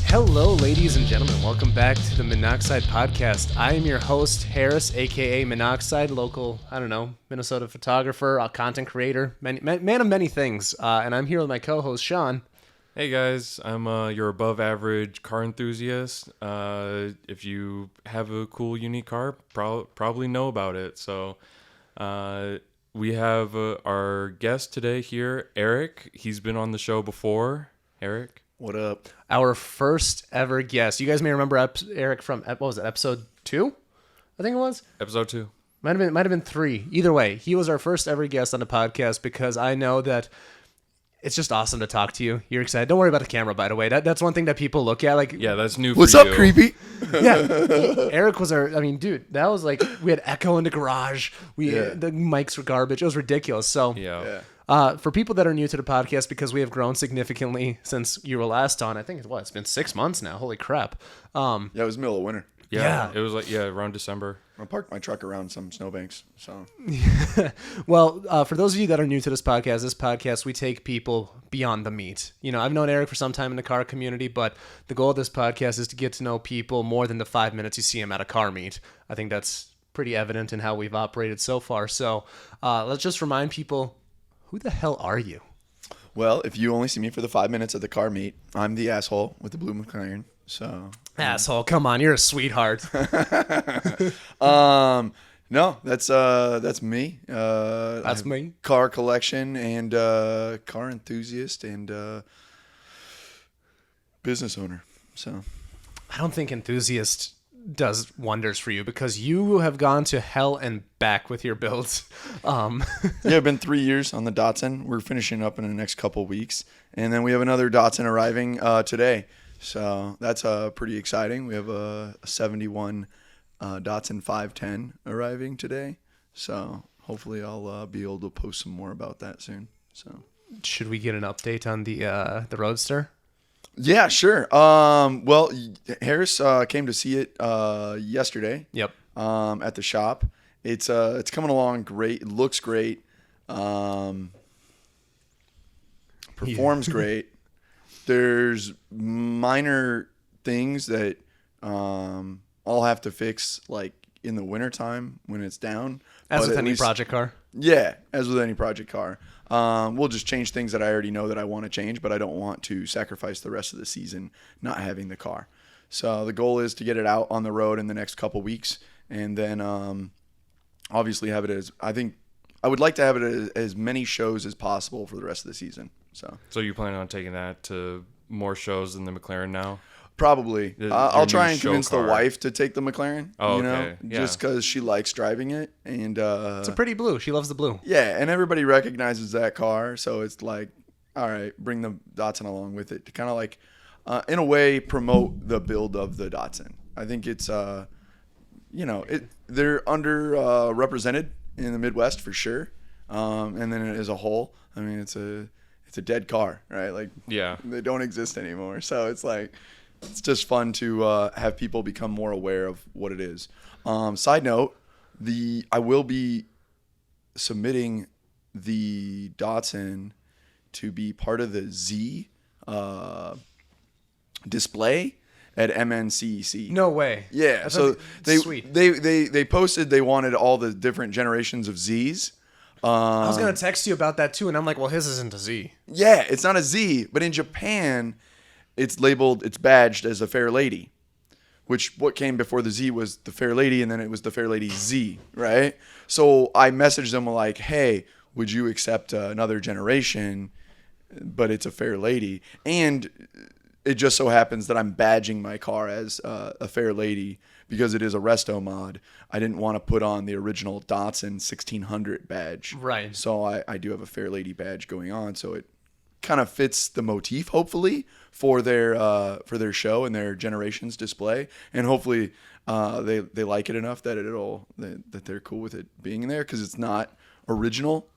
Hello, ladies and gentlemen. Welcome back to the Minnoxide podcast. I am your host, Harris, a.k.a. Minnoxide, local, Minnesota photographer, a content creator, man of many things. And I'm here with my co-host, Sean. Hey guys, I'm your above average car enthusiast. If you have a cool, unique car, probably know about it. So we have our guest today here, Erik. He's been on the show before. Erik, what up? Our first ever guest. You guys may remember Erik from, what was it, episode 2? I think it was. Episode 2. Might have been 3. Either way, he was our first ever guest on the podcast because I know that it's just awesome to talk to you. You're excited. Don't worry about the camera, by the way. That's one thing that people look at. Like, yeah, that's new for What's you. up, creepy? Yeah. Erik was dude, that was like, we had echo in the garage. The mics were garbage. It was ridiculous. So, for people that are new to the podcast, because we have grown significantly since you were last on, I think it's been 6 months now. Holy crap. Yeah, it was middle of winter. Yeah. It was around December. I parked my truck around some snowbanks. So, well, for those of you that are new to this podcast, we take people beyond the meat. You know, I've known Erik for some time in the car community, but the goal of this podcast is to get to know people more than the 5 minutes you see them at a car meet. I think that's pretty evident in how we've operated so far. So, let's just remind people, who the hell are you? well, if you only see me for the 5 minutes at the car meet, I'm the asshole with the blue McLaren. So, Asshole, come on, you're a sweetheart. No, that's me. That's me. Car collection and car enthusiast and business owner. So, I don't think enthusiast does wonders for you because you have gone to hell and back with your builds. yeah, it's been 3 years on the Datsun. We're finishing up in the next couple weeks, and then we have another Datsun arriving today. So that's pretty exciting. We have a 71 Datsun 510 arriving today. So hopefully I'll be able to post some more about that soon. So should we get an update on the Roadster? Yeah, sure. Well, Harris came to see it yesterday. Yep. At the shop. It's coming along great. It looks great. Performs great. There's minor things that I'll have to fix like in the wintertime when it's down. As with any project car? Yeah, as with any project car. We'll just change things that I already know that I want to change, but I don't want to sacrifice the rest of the season not having the car. So the goal is to get it out on the road in the next couple weeks, and then obviously have it as I would like to have it as many shows as possible for the rest of the season. So you plan on taking that to more shows than the McLaren now? Probably. I'll try and convince the wife to take the McLaren. Oh, okay. Just because she likes driving it, and it's a pretty blue. She loves the blue. Yeah, and everybody recognizes that car, so it's like, all right, bring the Datsun along with it to kind of like, in a way, promote the build of the Datsun. I think it's, they're underrepresented in the Midwest for sure, and then as a whole, I mean, it's a dead car, right? Like, yeah, they don't exist anymore, so it's like. It's just fun to have people become more aware of what it is. Side note, I will be submitting the Datsun to be part of the Z display at MNCEC. No way. Yeah, so they posted they wanted all the different generations of Zs. I was gonna text you about that too, and I'm like, well, his isn't a Z. Yeah, it's not a Z, but in Japan. It's badged as a Fair Lady, which what came before the Z was the Fair Lady, and then it was the Fair Lady Z, right? So I messaged them like, hey, would you accept another generation, but it's a Fair Lady? And it just so happens that I'm badging my car as a Fair Lady because it is a resto mod. I didn't want to put on the original Datsun 1600 badge. Right. So I do have a Fair Lady badge going on, so it kind of fits the motif, hopefully, for their show and their generations display, and hopefully they like it enough that that they're cool with it being in there because it's not original.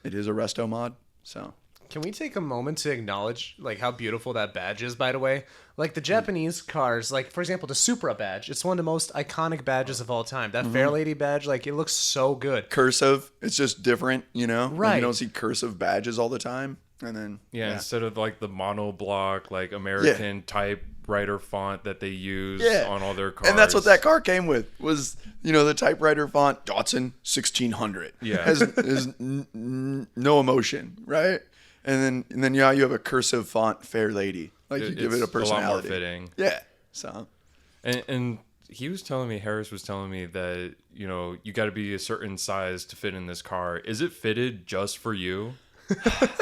It is a resto mod. So can we take a moment to acknowledge like how beautiful that badge is? By the way, like the Japanese cars, like for example the Supra badge, it's one of the most iconic badges of all time. That Fair Lady badge, like it looks so good. Cursive, it's just different, you know. Right. Like, you don't see cursive badges all the time. And then instead of like the monoblock, like American typewriter font that they use on all their cars. And that's what that car came with, was, the typewriter font, Datsun 1600. Yeah. Has no emotion, right? And then you have a cursive font, Fair Lady. Like, you give it a personality. A lot more fitting. Yeah. So. And Harris was telling me that, you got to be a certain size to fit in this car. Is it fitted just for you?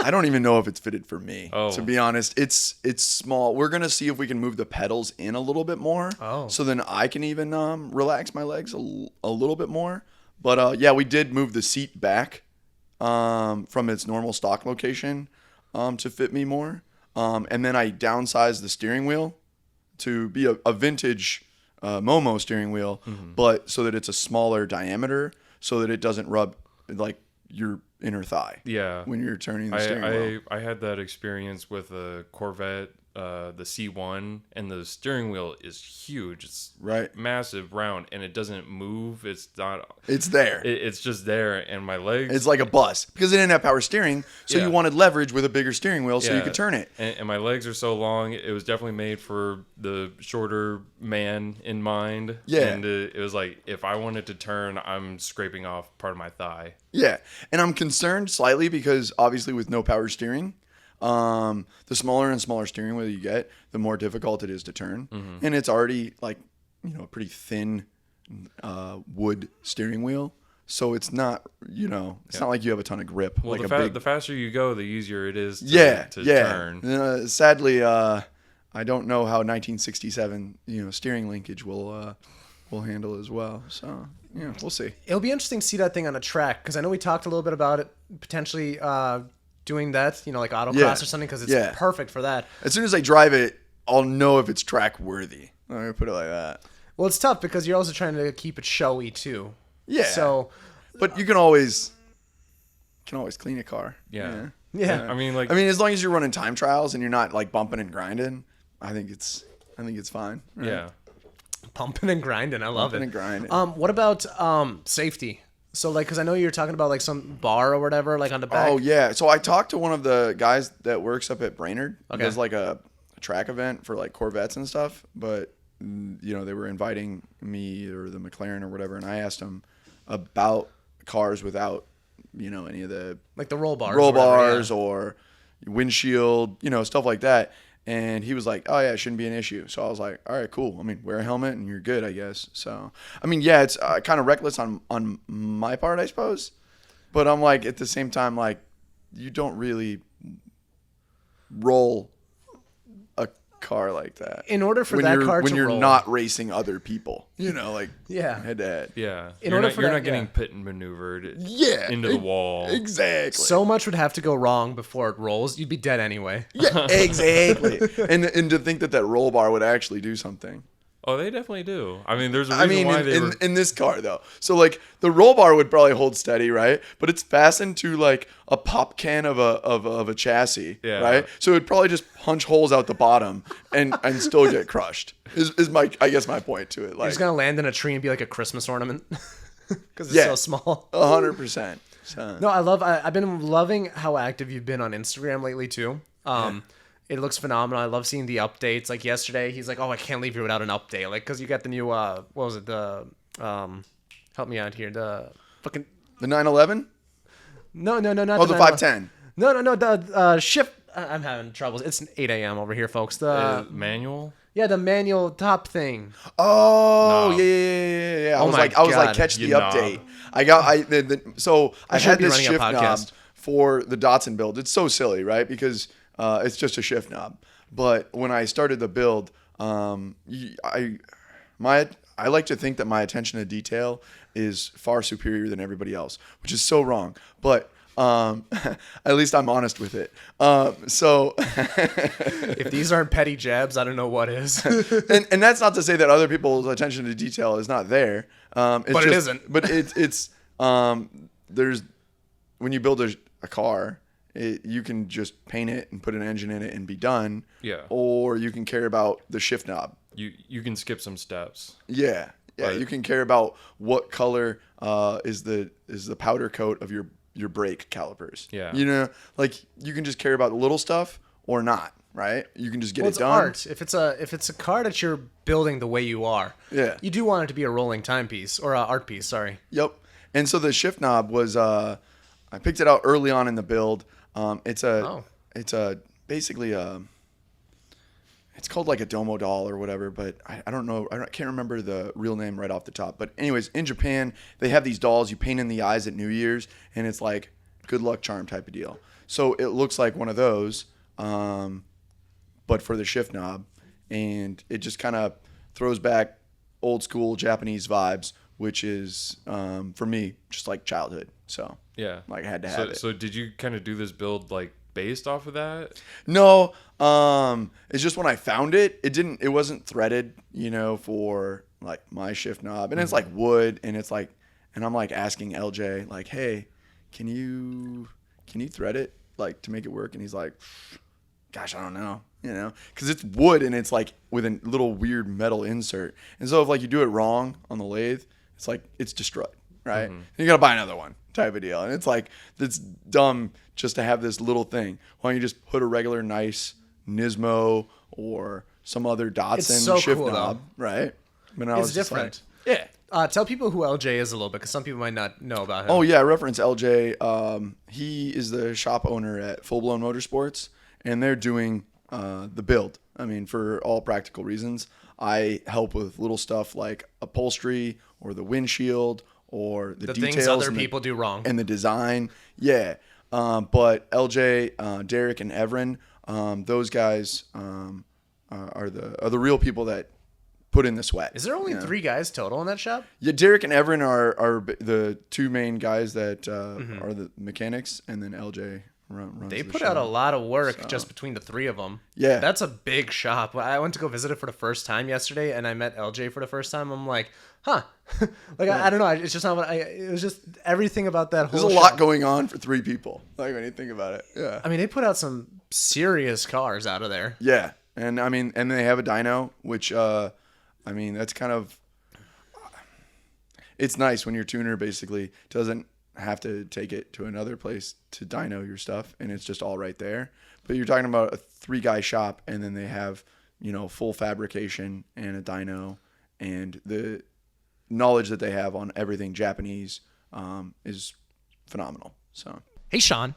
I don't even know if it's fitted for me. Oh. To be honest, it's small. We're gonna see if we can move the pedals in a little bit more. Oh. So then I can even relax my legs a little bit more. But we did move the seat back from its normal stock location to fit me more. And then I downsized the steering wheel to be a vintage Momo steering wheel, but so that it's a smaller diameter, so that it doesn't rub like your inner thigh. Yeah. When you're turning the steering wheel. I had that experience with a Corvette, the C1, and the steering wheel is huge. It's massive, round, and it doesn't move. It's not. It's there. It's just there, and my legs. It's like a bus because it didn't have power steering, so you wanted leverage with a bigger steering wheel so you could turn it. And my legs are so long. It was definitely made for the shorter man in mind. Yeah. And it was like, if I wanted to turn, I'm scraping off part of my thigh. Yeah, and I'm concerned slightly because obviously with no power steering, the smaller and smaller steering wheel you get, the more difficult it is to turn. And it's already like, a pretty thin wood steering wheel. So it's not, it's not like you have a ton of grip. Well, like the faster you go, the easier it is to turn. Sadly, I don't know how 1967, steering linkage will handle as well. So, we'll see. It'll be interesting to see that thing on a track, because I know we talked a little bit about it potentially doing that, like autocross or something, because it's perfect for that. As soon as I drive it, I'll know if it's track worthy. I'm gonna put it like that. Well, it's tough because you're also trying to keep it showy too. Yeah. So, but you can always clean a car. Yeah. Yeah. I mean, as long as you're running time trials and you're not like bumping and grinding, I think it's fine. Right? Yeah. Pumping and grinding. I love it. Pumping and grinding. What about safety? So, like, because I know you were talking about, like, some bar or whatever, like, on the back. Oh, yeah. So I talked to one of the guys that works up at Brainerd. Okay. Does, like, a track event for, like, Corvettes and stuff. But, they were inviting me or the McLaren or whatever, and I asked him about cars without, any of the... Like the roll bars. Or windshield, stuff like that. And he was like, oh, yeah, it shouldn't be an issue. So I was like, all right, cool. I mean, wear a helmet and you're good, I guess. So, it's kind of reckless on my part, I suppose. But I'm like, at the same time, like, you don't really roll a car like that. In order for that car to roll. When you're not racing other people, head to head. Yeah. You're not getting pit and maneuvered into the wall. Exactly. So much would have to go wrong before it rolls. You'd be dead anyway. Yeah, exactly. and to think that roll bar would actually do something. Oh, they definitely do. I mean, there's a reason why they were... in this car, though. So, like, the roll bar would probably hold steady, right? But it's fastened to, like, a pop can of a chassis, right? So it would probably just punch holes out the bottom and still get crushed, is my point to it. Like, You're just going to land in a tree and be like a Christmas ornament because it's so small. 100%. So. No, I've been loving how active you've been on Instagram lately, too. It looks phenomenal. I love seeing the updates. Like yesterday, he's like, "Oh, I can't leave here without an update." Like, cause you got the new what was it? The help me out here. The fucking the 911. No, not the 510. No. The shift. I'm having troubles. It's 8 a.m. over here, folks. The manual. Yeah, the manual top thing. Oh, no. yeah. I was like, catch the update. I had this shift knob for the Datsun build. It's so silly, right? Because it's just a shift knob. But when I started the build, I like to think that my attention to detail is far superior than everybody else, which is so wrong. But at least I'm honest with it. So if these aren't petty jabs, I don't know what is. and that's not to say that other people's attention to detail is not there. It isn't. But it's there's when you build a car. You can just paint it and put an engine in it and be done. Yeah. Or you can care about the shift knob. You can skip some steps. Yeah. But you can care about what color is the powder coat of your your brake calipers. Yeah. You know, like you can just care about the little stuff or not, right? You can just get Well, it it's done. art. If it's a car that you're building the way you are, Yeah. you do want it to be a rolling timepiece or a art piece. Sorry. Yep. And so the shift knob was I picked it out early on in the build. It's basically it's called like a domo doll or whatever, but I don't know. I can't remember the real name right off the top. But anyways, in Japan, they have these dolls you paint in the eyes at New Year's, and it's like good luck charm type of deal. So it looks like one of those, but for the shift knob, and it just kind of throws back old school Japanese vibes, which is for me just like childhood. So Yeah. like I had to have it. So did you kind of do this build like based off of that? No, it's just when I found it, it wasn't threaded, you know, for like my shift knob, and it's like wood, and it's like, and I'm like asking LJ like, hey, can you thread it like to make it work? And he's like, gosh, I don't know, you know, because it's wood and it's like with a little weird metal insert, and so if like you do it wrong on the lathe, it's like it's destroyed, right? And you gotta buy another one type of deal, and it's like it's dumb just to have this little thing. Why don't you just put a regular nice Nismo or some other Datsun so shift cool, knob, right? But I It's was just different. like, yeah. Tell people who LJ is a little bit, because some people might not know about him. Oh yeah, reference LJ. He is the shop owner at Full Blown Motorsports, and they're doing the build. I mean, for all practical reasons, I help with little stuff like upholstery or the windshield or the details things other and people do wrong and the design. Yeah, but LJ, Derek, and Everin, those guys are the real people that put in the sweat. Is there only 3 guys total in that shop? Yeah, Derek and Everin are the two main guys that are the mechanics, and then LJ runs They the put shop. out a lot of work just between the 3 of them. Yeah. That's a big shop. I went to go visit it for the first time yesterday, and I met LJ for the first time. I'm like, huh. Like, I don't know. It's just not what it was just everything about that whole There's a shop. lot going on for 3 people, like when you think about it. Yeah. I mean, they put out some serious cars out of there. Yeah. And I mean, and they have a dyno, which, I mean, that's kind of, it's nice when your tuner basically doesn't have to take it to another place to dyno your stuff, and it's just all right there. But you're talking about a 3-guy shop, and then they have, you know, full fabrication and a dyno, and the knowledge that they have on everything Japanese is phenomenal. So Hey, Sean,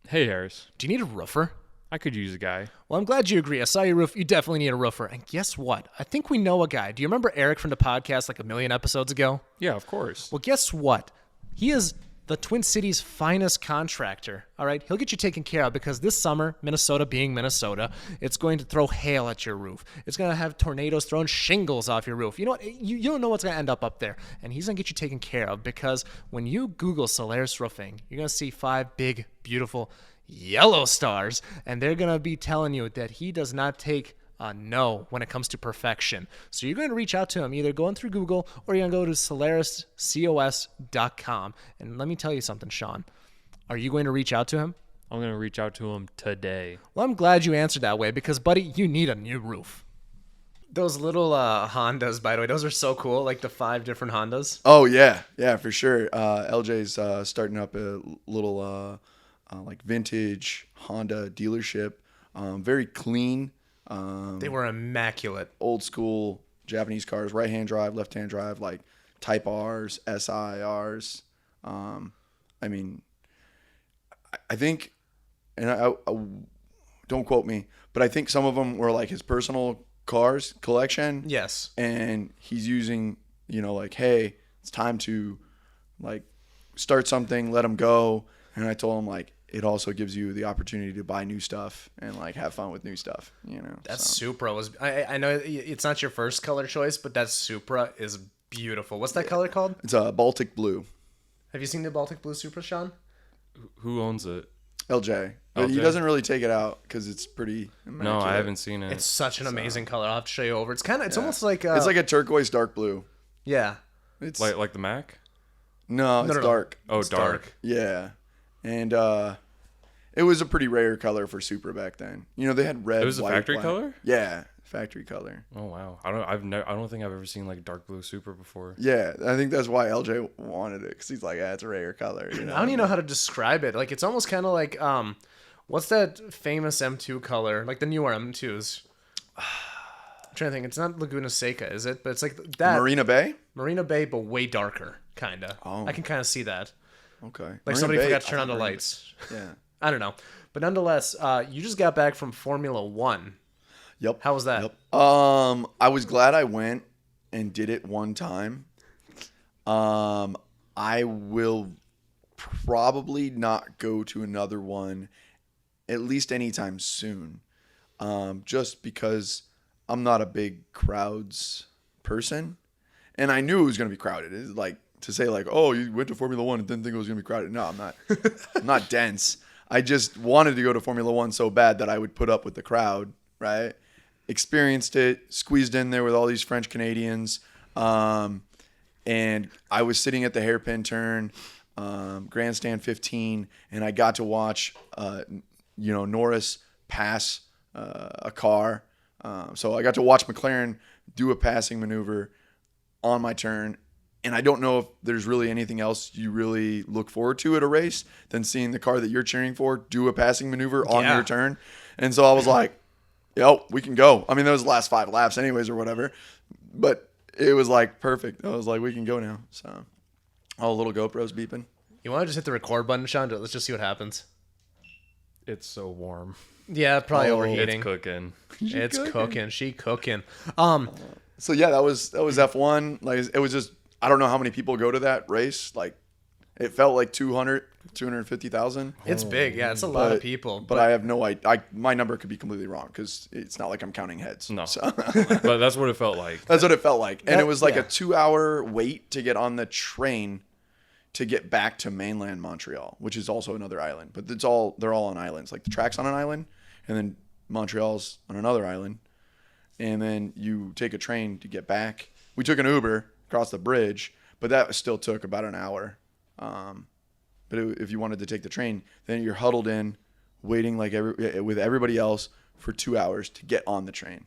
Hey, Harris. do you need a roofer? I could use a guy. Well, I'm glad you agree. I saw your roof. You definitely need a roofer. And guess what? I think we know a guy. Do you remember Erik from the podcast like a million episodes ago? Yeah, of course. Well, guess what? He is the Twin Cities' finest contractor. All right, he'll get you taken care of because this summer, Minnesota being Minnesota, it's going to throw hail at your roof. It's going to have tornadoes throwing shingles off your roof. You know what? You don't know what's going to end up there. And he's going to get you taken care of because when you Google Solaris Roofing, you're going to see 5 big, beautiful yellow stars, and they're going to be telling you that he does not take no when it comes to perfection. So you're going to reach out to him either going through Google or you're going to go to solariscos.com. And let me tell you something, Sean. Are you going to reach out to him? I'm going to reach out to him today. Well, I'm glad you answered that way because, buddy, you need a new roof. Those little Hondas, by the way, those are so cool, like the 5 different Hondas. Oh, yeah. Yeah, for sure. LJ's starting up a little like vintage Honda dealership. Very clean. They were immaculate. Old school Japanese cars, right-hand drive, left-hand drive, like Type Rs, SIRs. I mean, I think, and I don't quote me, but I think some of them were like his personal cars collection. Yes. And he's using, you know, like, hey, it's time to like start something, let him go. And I told him like, it also gives you the opportunity to buy new stuff and like have fun with new stuff, you know. That Supra was, I know it's not your first color choice, but that Supra is beautiful. What's that color called? It's a Baltic blue. Have you seen the Baltic Blue Supra, Sean? Who owns it? LJ. But he LJ? doesn't really take it out because it's pretty immaculate. No, I haven't seen it. It's such an amazing color. I'll have to show you over. It's kind of, it's almost like, it's like a turquoise dark blue. yeah. It's like the Mac? no, it's no. dark. Oh, It's dark. Yeah. And it was a pretty rare color for Supra back then. You know, they had red, It was a white, factory black. color? Yeah, factory color. Oh wow. I don't think I've ever seen like dark blue Supra before. Yeah, I think that's why LJ wanted it, because he's like, it's a rare color. You know? I don't even know how to describe it. Like, it's almost kind of like, what's that famous M2 color? Like the newer M2s. I'm trying to think. It's not Laguna Seca, is it? But it's like that. Marina Bay? Marina Bay, but way darker, kind of. Oh. I can kind of see that. Okay. Like Marina somebody Bay, forgot to turn I on the thought lights. Yeah. I don't know. But nonetheless, you just got back from Formula One. Yep. How was that? Yep. I was glad I went and did it one time. I will probably not go to another one at least anytime soon. Just because I'm not a big crowds person. And I knew it was going to be crowded. It's like to say like, oh, you went to Formula One and didn't think it was going to be crowded. No, I'm not. I'm not dense. I just wanted to go to Formula One so bad that I would put up with the crowd, right? Experienced it, squeezed in there with all these French Canadians. And I was sitting at the hairpin turn, grandstand 15, and I got to watch, Norris pass a car. So I got to watch McLaren do a passing maneuver on my turn. And I don't know if there's really anything else you really look forward to at a race than seeing the car that you're cheering for do a passing maneuver on your turn. And so I was like, yo, we can go. I mean, that was the last 5 laps anyways or whatever. But it was like perfect. I was like, we can go now. So all the little GoPros beeping. You want to just hit the record button, Sean? Let's just see what happens. It's so warm. Yeah, probably overheating. It's cooking. It's cooking. She cooking. So yeah, that was F1. Like, it was just, I don't know how many people go to that race. Like, it felt like 250,000. It's big. Yeah, it's a lot of people. But I have no idea. My number could be completely wrong because it's not like I'm counting heads. No. So. But that's what it felt like. That's what it felt like. And it was like a 2-hour wait to get on the train to get back to mainland Montreal, which is also another island. But they're all on islands. Like the track's on an island, and then Montreal's on another island. And then you take a train to get back. We took an Uber across the bridge, but that still took about an hour. But if you wanted to take the train, then you're huddled in, waiting like with everybody else for 2 hours to get on the train.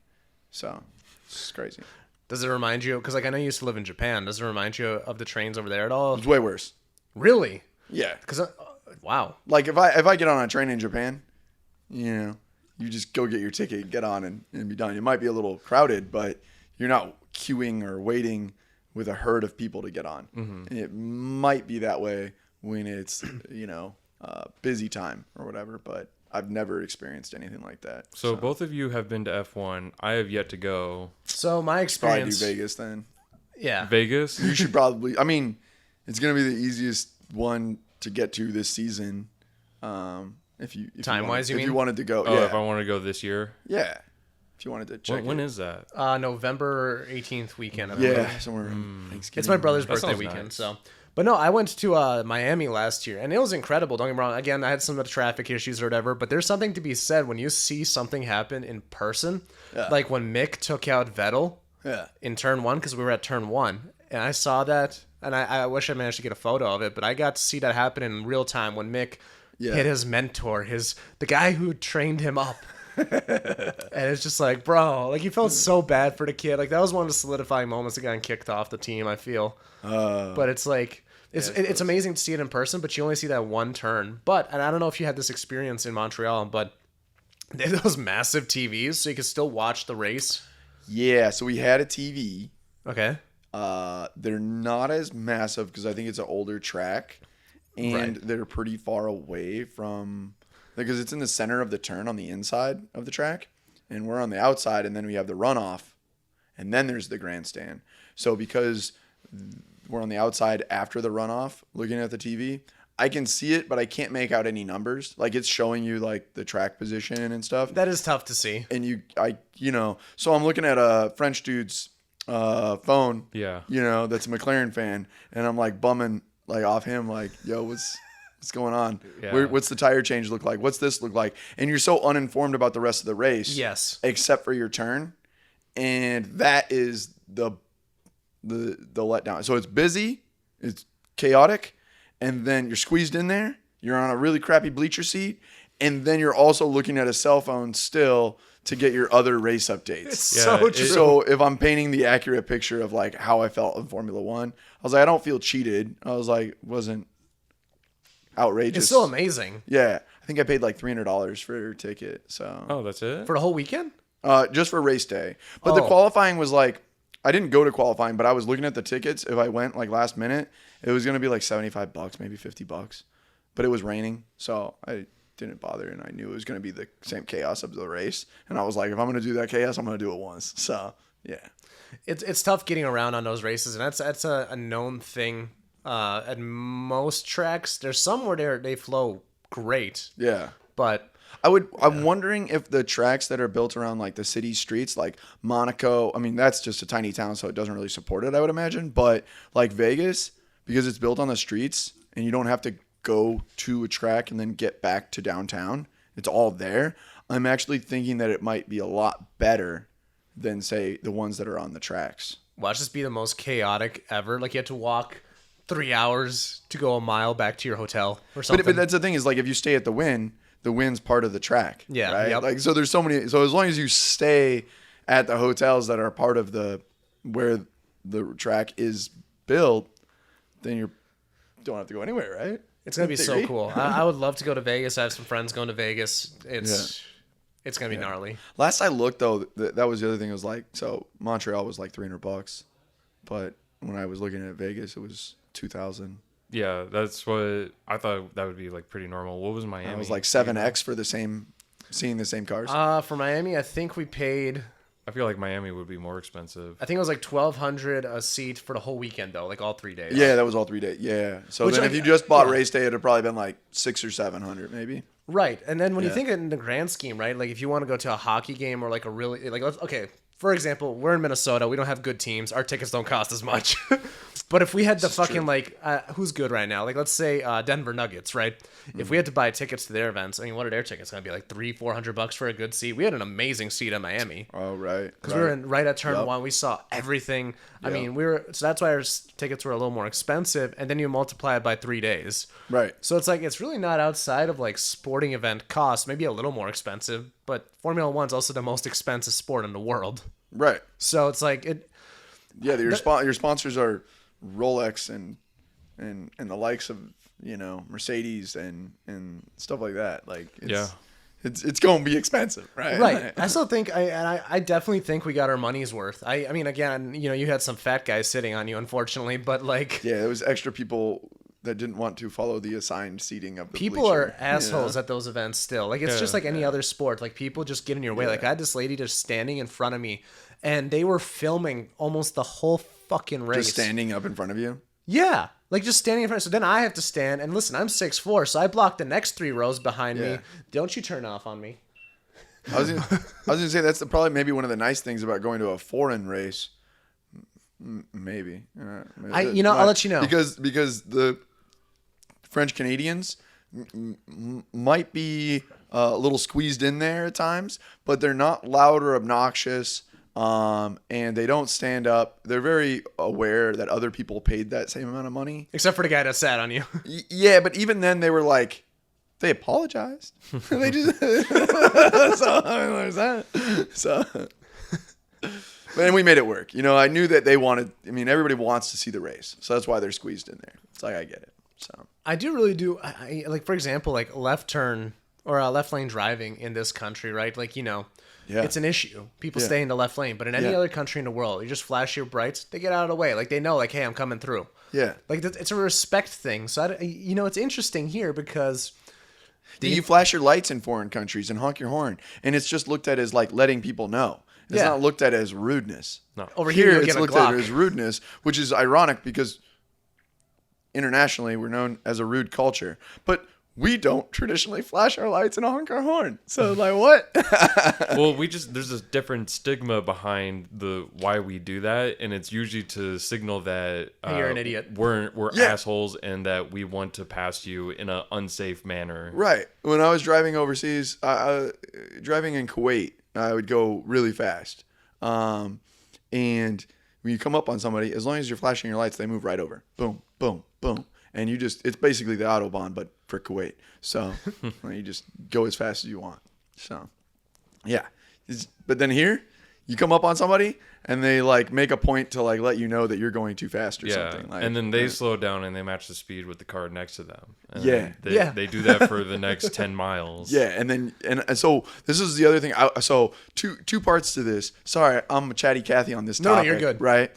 So it's crazy. Does it remind you? Because like I know you used to live in Japan. Does it remind you of the trains over there at all? It's way worse. Really? Yeah. Because wow. Like if I get on a train in Japan, you just go get your ticket, get on, and be done. It might be a little crowded, but you're not queuing or waiting with a herd of people to get on. Mm-hmm. And it might be that way when it's busy time or whatever, but I've never experienced anything like that. So both of you have been to F1. I have yet to go. So my Probably experience. do Vegas then. Yeah. Vegas? You should probably. I mean, it's gonna be the easiest one to get to this season. If you wanted to go. Oh, yeah. if I want to go this year? Yeah. If you wanted to check. When is that? November 18th weekend. I believe. Yeah, somewhere. Thanksgiving. It's my brother's birthday sounds weekend. nice. So, but no, I went to Miami last year, and it was incredible. Don't get me wrong. Again, I had some of the traffic issues or whatever, but there's something to be said when you see something happen in person. Yeah. Like when Mick took out Vettel in turn 1, because we were at turn 1, and I saw that, and I wish I managed to get a photo of it, but I got to see that happen in real time when Mick hit his mentor, the guy who trained him up. And it's just like, bro, like you felt so bad for the kid. Like that was one of the solidifying moments that got kicked off the team, I feel. But it's like it's amazing to see it in person, but you only see that one turn. And I don't know if you had this experience in Montreal, but they have those massive TVs so you can still watch the race. Yeah, so we had a TV. Okay. They're not as massive because I think it's an older track, and they're pretty far away from. Because it's in the center of the turn on the inside of the track, and we're on the outside, and then we have the runoff, and then there's the grandstand. So because we're on the outside after the runoff, looking at the TV, I can see it, but I can't make out any numbers. Like it's showing you like the track position and stuff. That is tough to see. And so I'm looking at a French dude's phone. Yeah. That's a McLaren fan, and I'm like bumming like off him, like, yo, what's going on? Yeah. What's the tire change look like? What's this look like? And you're so uninformed about the rest of the race. Yes. Except for your turn. And that is the letdown. So it's busy, it's chaotic, and then you're squeezed in there. You're on a really crappy bleacher seat, and then you're also looking at a cell phone still to get your other race updates. It's so true. So if I'm painting the accurate picture of like how I felt in Formula One, I was like, I don't feel cheated. I was like, wasn't outrageous. It's still amazing. Yeah. I think I paid like $300 for your ticket. So Oh, that's it? For the whole weekend? just for race day. But the qualifying was like, I didn't go to qualifying, but I was looking at the tickets. If I went like last minute, it was going to be like $75, maybe $50. But it was raining. So I didn't bother, and I knew it was going to be the same chaos of the race. And I was like, if I'm going to do that chaos, I'm going to do it once. So, yeah. It's tough getting around on those races, and that's a known thing at most tracks. There's some where they flow great, Yeah. but I'm wondering if the tracks that are built around like the city streets, like Monaco, I mean, that's just a tiny town, so it doesn't really support it, I would imagine. But like Vegas, because it's built on the streets and you don't have to go to a track and then get back to downtown, it's all there. I'm actually thinking that it might be a lot better than, say, the ones that are on the tracks. watch this be the most chaotic ever. Like you have to walk 3 hours to go a mile back to your hotel or something. But that's the thing is, like, if you stay at the Wynn's part of the track. Yeah, Right? yep. Like, so there's so many. So as long as you stay at the hotels that are part of where the track is built, then you don't have to go anywhere, right? It's gonna be so theory. cool. I would love to go to Vegas. I have some friends going to Vegas. It's gonna be gnarly. Last I looked, though, that was the other thing. It was like, so Montreal was like $300, but when I was looking at Vegas, it was $2,000. Yeah, that's what I thought. That would be like pretty normal. What was Miami? It was like 7x for seeing the same cars. For Miami, I think we paid. I feel like Miami would be more expensive. I think it was like $1,200 a seat for the whole weekend, though, like all 3 days. Yeah, that was all 3 days. Yeah. So Which then I- if you just bought yeah. race day, it'd have probably been like $600 or $700 maybe. Right, and then when you Yeah. think in the grand scheme, right? Like if you want to go to a hockey game or like a really okay, for example, we're in Minnesota. We don't have good teams. Our tickets don't cost as much. But if we had the fucking who's good right now? Like let's say Denver Nuggets, right? If we had to buy tickets to their events, I mean, what are their tickets gonna be like $300-$400 for a good seat? We had an amazing seat in Miami. Oh, right. Because we were right at turn one. We saw everything. I Yep. mean, so that's why our tickets were a little more expensive. And then you multiply it by 3 days. Right. So it's like, it's really not outside of like sporting event costs, maybe a little more expensive. But Formula One's also the most expensive sport in the world. Right. So it's like, Yeah, your sponsors are Rolex and the likes of, Mercedes and stuff like that. Like, it's going to be expensive, right? right. I still think, I definitely think we got our money's worth. I mean, again, you had some fat guys sitting on you, unfortunately, but like. Yeah, there was extra people that didn't want to follow the assigned seating of the People bleacher, are assholes at those events still. Like, it's just like any other sport. Like, people just get in your way. Yeah. Like, I had this lady just standing in front of me, and they were filming almost the whole fucking race. Just standing up in front of you. Yeah. Like, just standing in front. So then I have to stand. And listen, I'm 6'4", so I block the next 3 rows behind me. Yeah. Don't you turn off on me. I was gonna say that's probably maybe one of the nice things about going to a foreign race. Maybe. I'll let you know. Because the French Canadians might be a little squeezed in there at times, but they're not loud or obnoxious, and they don't stand up. They're very aware that other people paid that same amount of money. Except for the guy that sat on you. Yeah, but even then they were like, they apologized. They just so there's that. So, and we made it work. I knew that they wanted. I mean, everybody wants to see the race, so that's why they're squeezed in there. It's like I get it. So I do really do. Like, for example, like left turn or left lane driving in this country, right? Like, it's an issue. People stay in the left lane, but in any other country in the world, you just flash your brights, they get out of the way. Like, they know, like, hey, I'm coming through. Yeah. Like, it's a respect thing. So, it's interesting here because... You flash your lights in foreign countries and honk your horn, and it's just looked at as, like, letting people know. It's not looked at as rudeness. No. Over here, you'll it's get a looked Glock. at as rudeness, which is ironic because internationally we're known as a rude culture. But we don't traditionally flash our lights and honk our horn. So, like, what? Well, there's a different stigma behind why we do that, and it's usually to signal that You're an idiot. We're assholes and that we want to pass you in an unsafe manner. Right. When I was driving overseas, driving in Kuwait, I would go really fast. And when you come up on somebody, as long as you're flashing your lights, they move right over. Boom, boom, boom. and it's basically the Autobahn, but for Kuwait. So you just go as fast as you want. So yeah. But then here, you come up on somebody and they like make a point to like let you know that you're going too fast or something. Like, and then they slow down and they match the speed with the car next to them. And they do that for the next 10 miles. Yeah, and so this is the other thing. So two parts to this. Sorry, I'm a chatty Cathy on this topic. No, you're good. Right?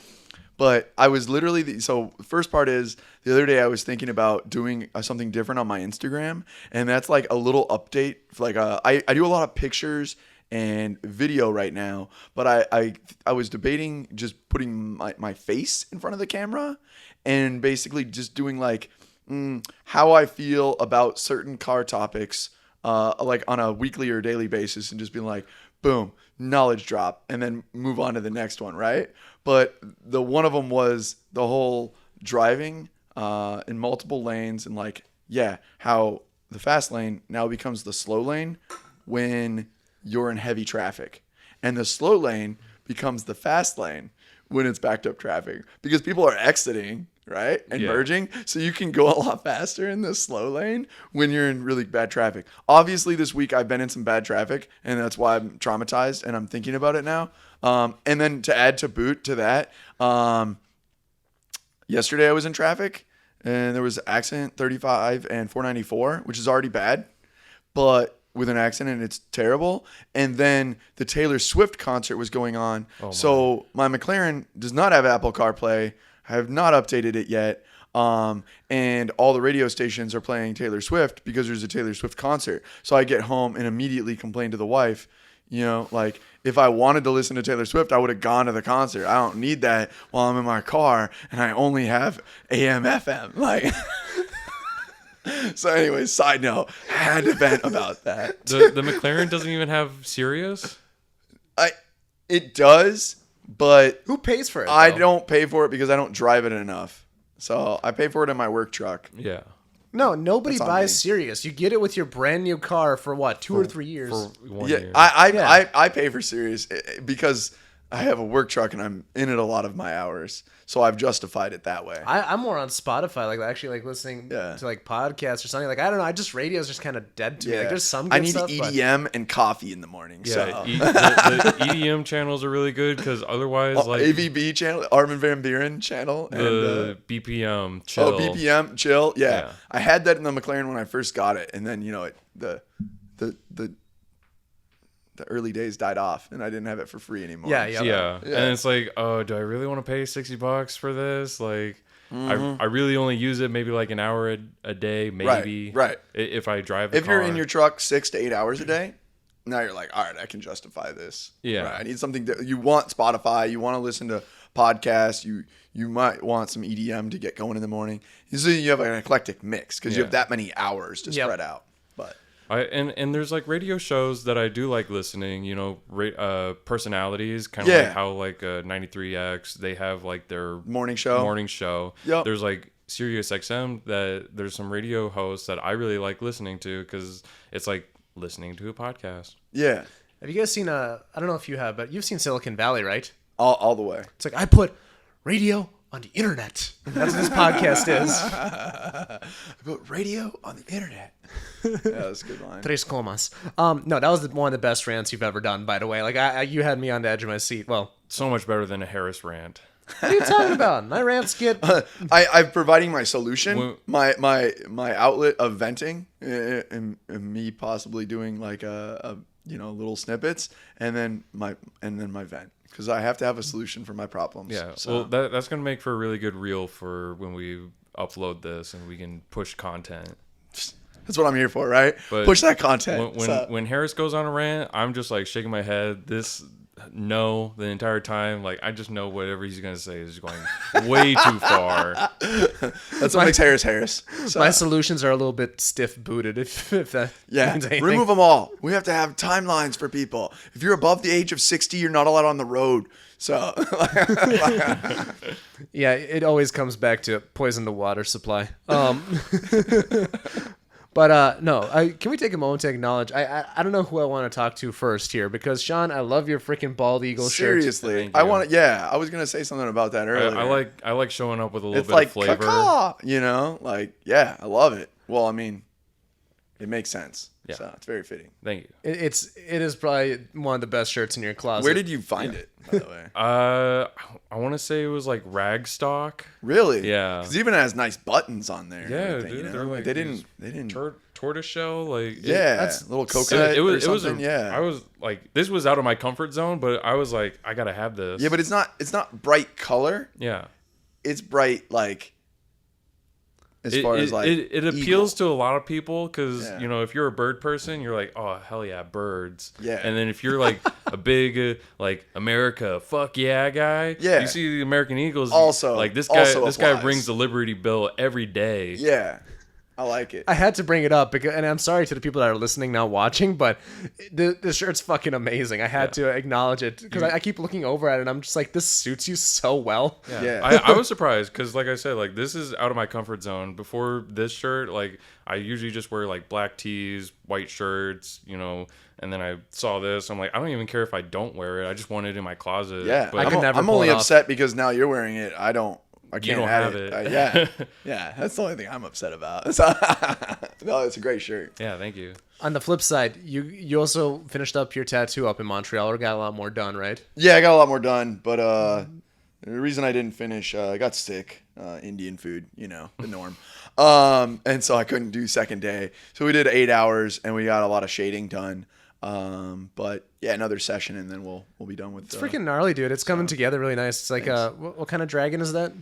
But I was literally so the first part is the other day I was thinking about doing something different on my Instagram, and that's like a little update. Like I do a lot of pictures and video right now, but I was debating just putting my face in front of the camera and basically just doing like how I feel about certain car topics like on a weekly or daily basis, and just being like, boom, knowledge drop, and then move on to the next one, right? But the one of them was the whole driving in multiple lanes, and like, how the fast lane now becomes the slow lane when you're in heavy traffic, and the slow lane becomes the fast lane when it's backed up traffic, because people are exiting, right, and merging, so you can go a lot faster in the slow lane when you're in really bad traffic. Obviously this week I've been in some bad traffic, and that's why I'm traumatized and I'm thinking about it now. And then to add to that, yesterday I was in traffic and there was an accident 35 and 494, which is already bad, but with an accident, and it's terrible. And then the Taylor Swift concert was going on. So my McLaren does not have Apple CarPlay. I have not updated it yet. And all the radio stations are playing Taylor Swift because there's a Taylor Swift concert. So I get home and immediately complain to the wife, like, if I wanted to listen to Taylor Swift, I would have gone to the concert. I don't need that while I'm in my car and I only have AM, FM. Like... So anyway, side note, I had to vent about that. The McLaren doesn't even have Sirius? It does, but Who pays for it? I don't pay for it because I don't drive it enough. So I pay for it in my work truck. Yeah. No, nobody That's on buys me. Sirius. You get it with your brand new car for what, 2 or 3 years? For 1 Yeah, year. I pay for Sirius because I have a work truck and I'm in it a lot of my hours. So I've justified it that way. I'm more on Spotify, like actually like listening to like podcasts or something. Like I don't know, radio's just kind of dead to me. Like there's some good I need stuff, EDM and coffee in the morning. Yeah, So. the EDM channels are really good because otherwise, like AVB channel, Armin van Buuren channel, the and BPM chill. Oh, BPM chill. Yeah. Yeah. I had that in the McLaren when I first got it, and then the early days died off, and I didn't have it for free anymore. Yeah. And it's like, oh, do I really want to pay $60 for this? Like, I really only use it maybe like an hour a day, maybe. Right. If I drive the If car. you're in your truck 6 to 8 hours a day, now you're like, all right, I can justify this. Yeah. Right, I need something that you want Spotify, you want to listen to podcasts, you might want some EDM to get going in the morning. So you have an eclectic mix because you have that many hours to spread out. But and there's like radio shows that I do like listening, personalities, kind of like how like 93X, they have like their morning show. Yep. There's like Sirius XM that there's some radio hosts that I really like listening to because it's like listening to a podcast. Yeah. Have you guys seen I don't know if you have, but you've seen Silicon Valley, right? All the way. It's like I put radio on the internet. That's what this podcast is. I put radio on the internet. Yeah, that's a good line. Tres comas. No, that was one of the best rants you've ever done, by the way. Like you had me on the edge of my seat. Well, so much better than a Harris rant. What are you talking about? My rants get. I'm providing my solution, my outlet of venting, and me possibly doing like a little snippets, and then my vent, because I have to have a solution for my problems. Yeah. So. Well, that's gonna make for a really good reel for when we upload this and we can push content. That's what I'm here for, right? But push that content. When Harris goes on a rant, I'm just like shaking my head. The entire time. Like I just know whatever he's gonna say is going way too far. That's what makes Harris. So. My solutions are a little bit stiff booted. If that means anything. Remove them all. We have to have timelines for people. If you're above the age of 60, you're not allowed on the road. So. Yeah, it always comes back to poison the water supply. But no, can we take a moment to acknowledge? I don't know who I want to talk to first here because Sean, I love your freaking bald eagle shirt. Seriously, I want to. Yeah, I was gonna say something about that earlier. I like showing up with a little It's bit like of flavor. caca, you know, like yeah, I love it. Well, I mean, it makes sense. Yeah. So it's very fitting. Thank you. It is probably one of the best shirts in your closet. Where did you find it, by the way? I want to say it was like Ragstock. Really? Yeah. Because even has nice buttons on there. and Yeah, everything, dude, you know? they're like they these didn't. Tortoiseshell, like Yeah, that's- little coconut. It was or something. Yeah. I was like, this was out of my comfort zone, but I was like, I gotta have this. Yeah, but it's not bright color. yeah, It's bright like. As far as like it appeals to a lot of people because Yeah. you know, if you're a bird person, you're like, oh hell yeah, birds. Yeah. And then if you're like a big like America fuck yeah guy, Yeah. you see the American Eagles. Also- like this also guy applies. brings the Liberty Bell every day. Yeah, I like it. I had to bring it up because, and I'm sorry to the people that are listening now watching, but the shirt's fucking amazing. I had to acknowledge it because I keep looking over at it and I'm just like, this suits you so well. Yeah. I was surprised because, like I said, like this is out of my comfort zone. Before this shirt, like I usually just wear like black tees, white shirts, you know. And then I saw this. I'm like, I don't even care if I don't wear it. I just want it in my closet. Yeah, but I could never I'm pull only it off. upset because now you're wearing it. I can't don't have have it. it. Yeah, yeah. That's the only thing I'm upset about. So, no, it's a great shirt. yeah, thank you. On the flip side, you also finished up your tattoo up in Montreal or got a lot more done, right? Yeah, I got a lot more done, but the reason I didn't finish, I got sick. Indian food, you know, the norm. And so I couldn't do second day. So we did 8 hours, and we got a lot of shading done. But yeah, another session, and then we'll be done with. It's freaking gnarly, dude. It's coming together really nice. It's like what kind of dragon is that?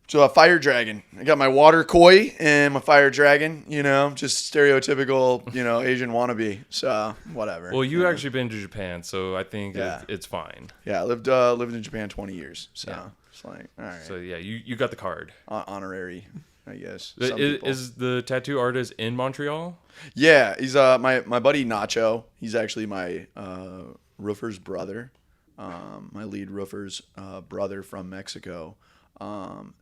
So a fire dragon. I got my water koi and my fire dragon. You know, just stereotypical, you know, Asian wannabe. So whatever. Well, you actually been to Japan, so I think Yeah. it's fine. Yeah, I lived in Japan 20 years. So Yeah. it's like all right, So yeah, you got the card. honorary, I guess. Is, Some people. is the tattoo artist in Montreal? Yeah, he's my buddy Nacho. He's actually my roofer's brother, my lead roofer's brother from Mexico.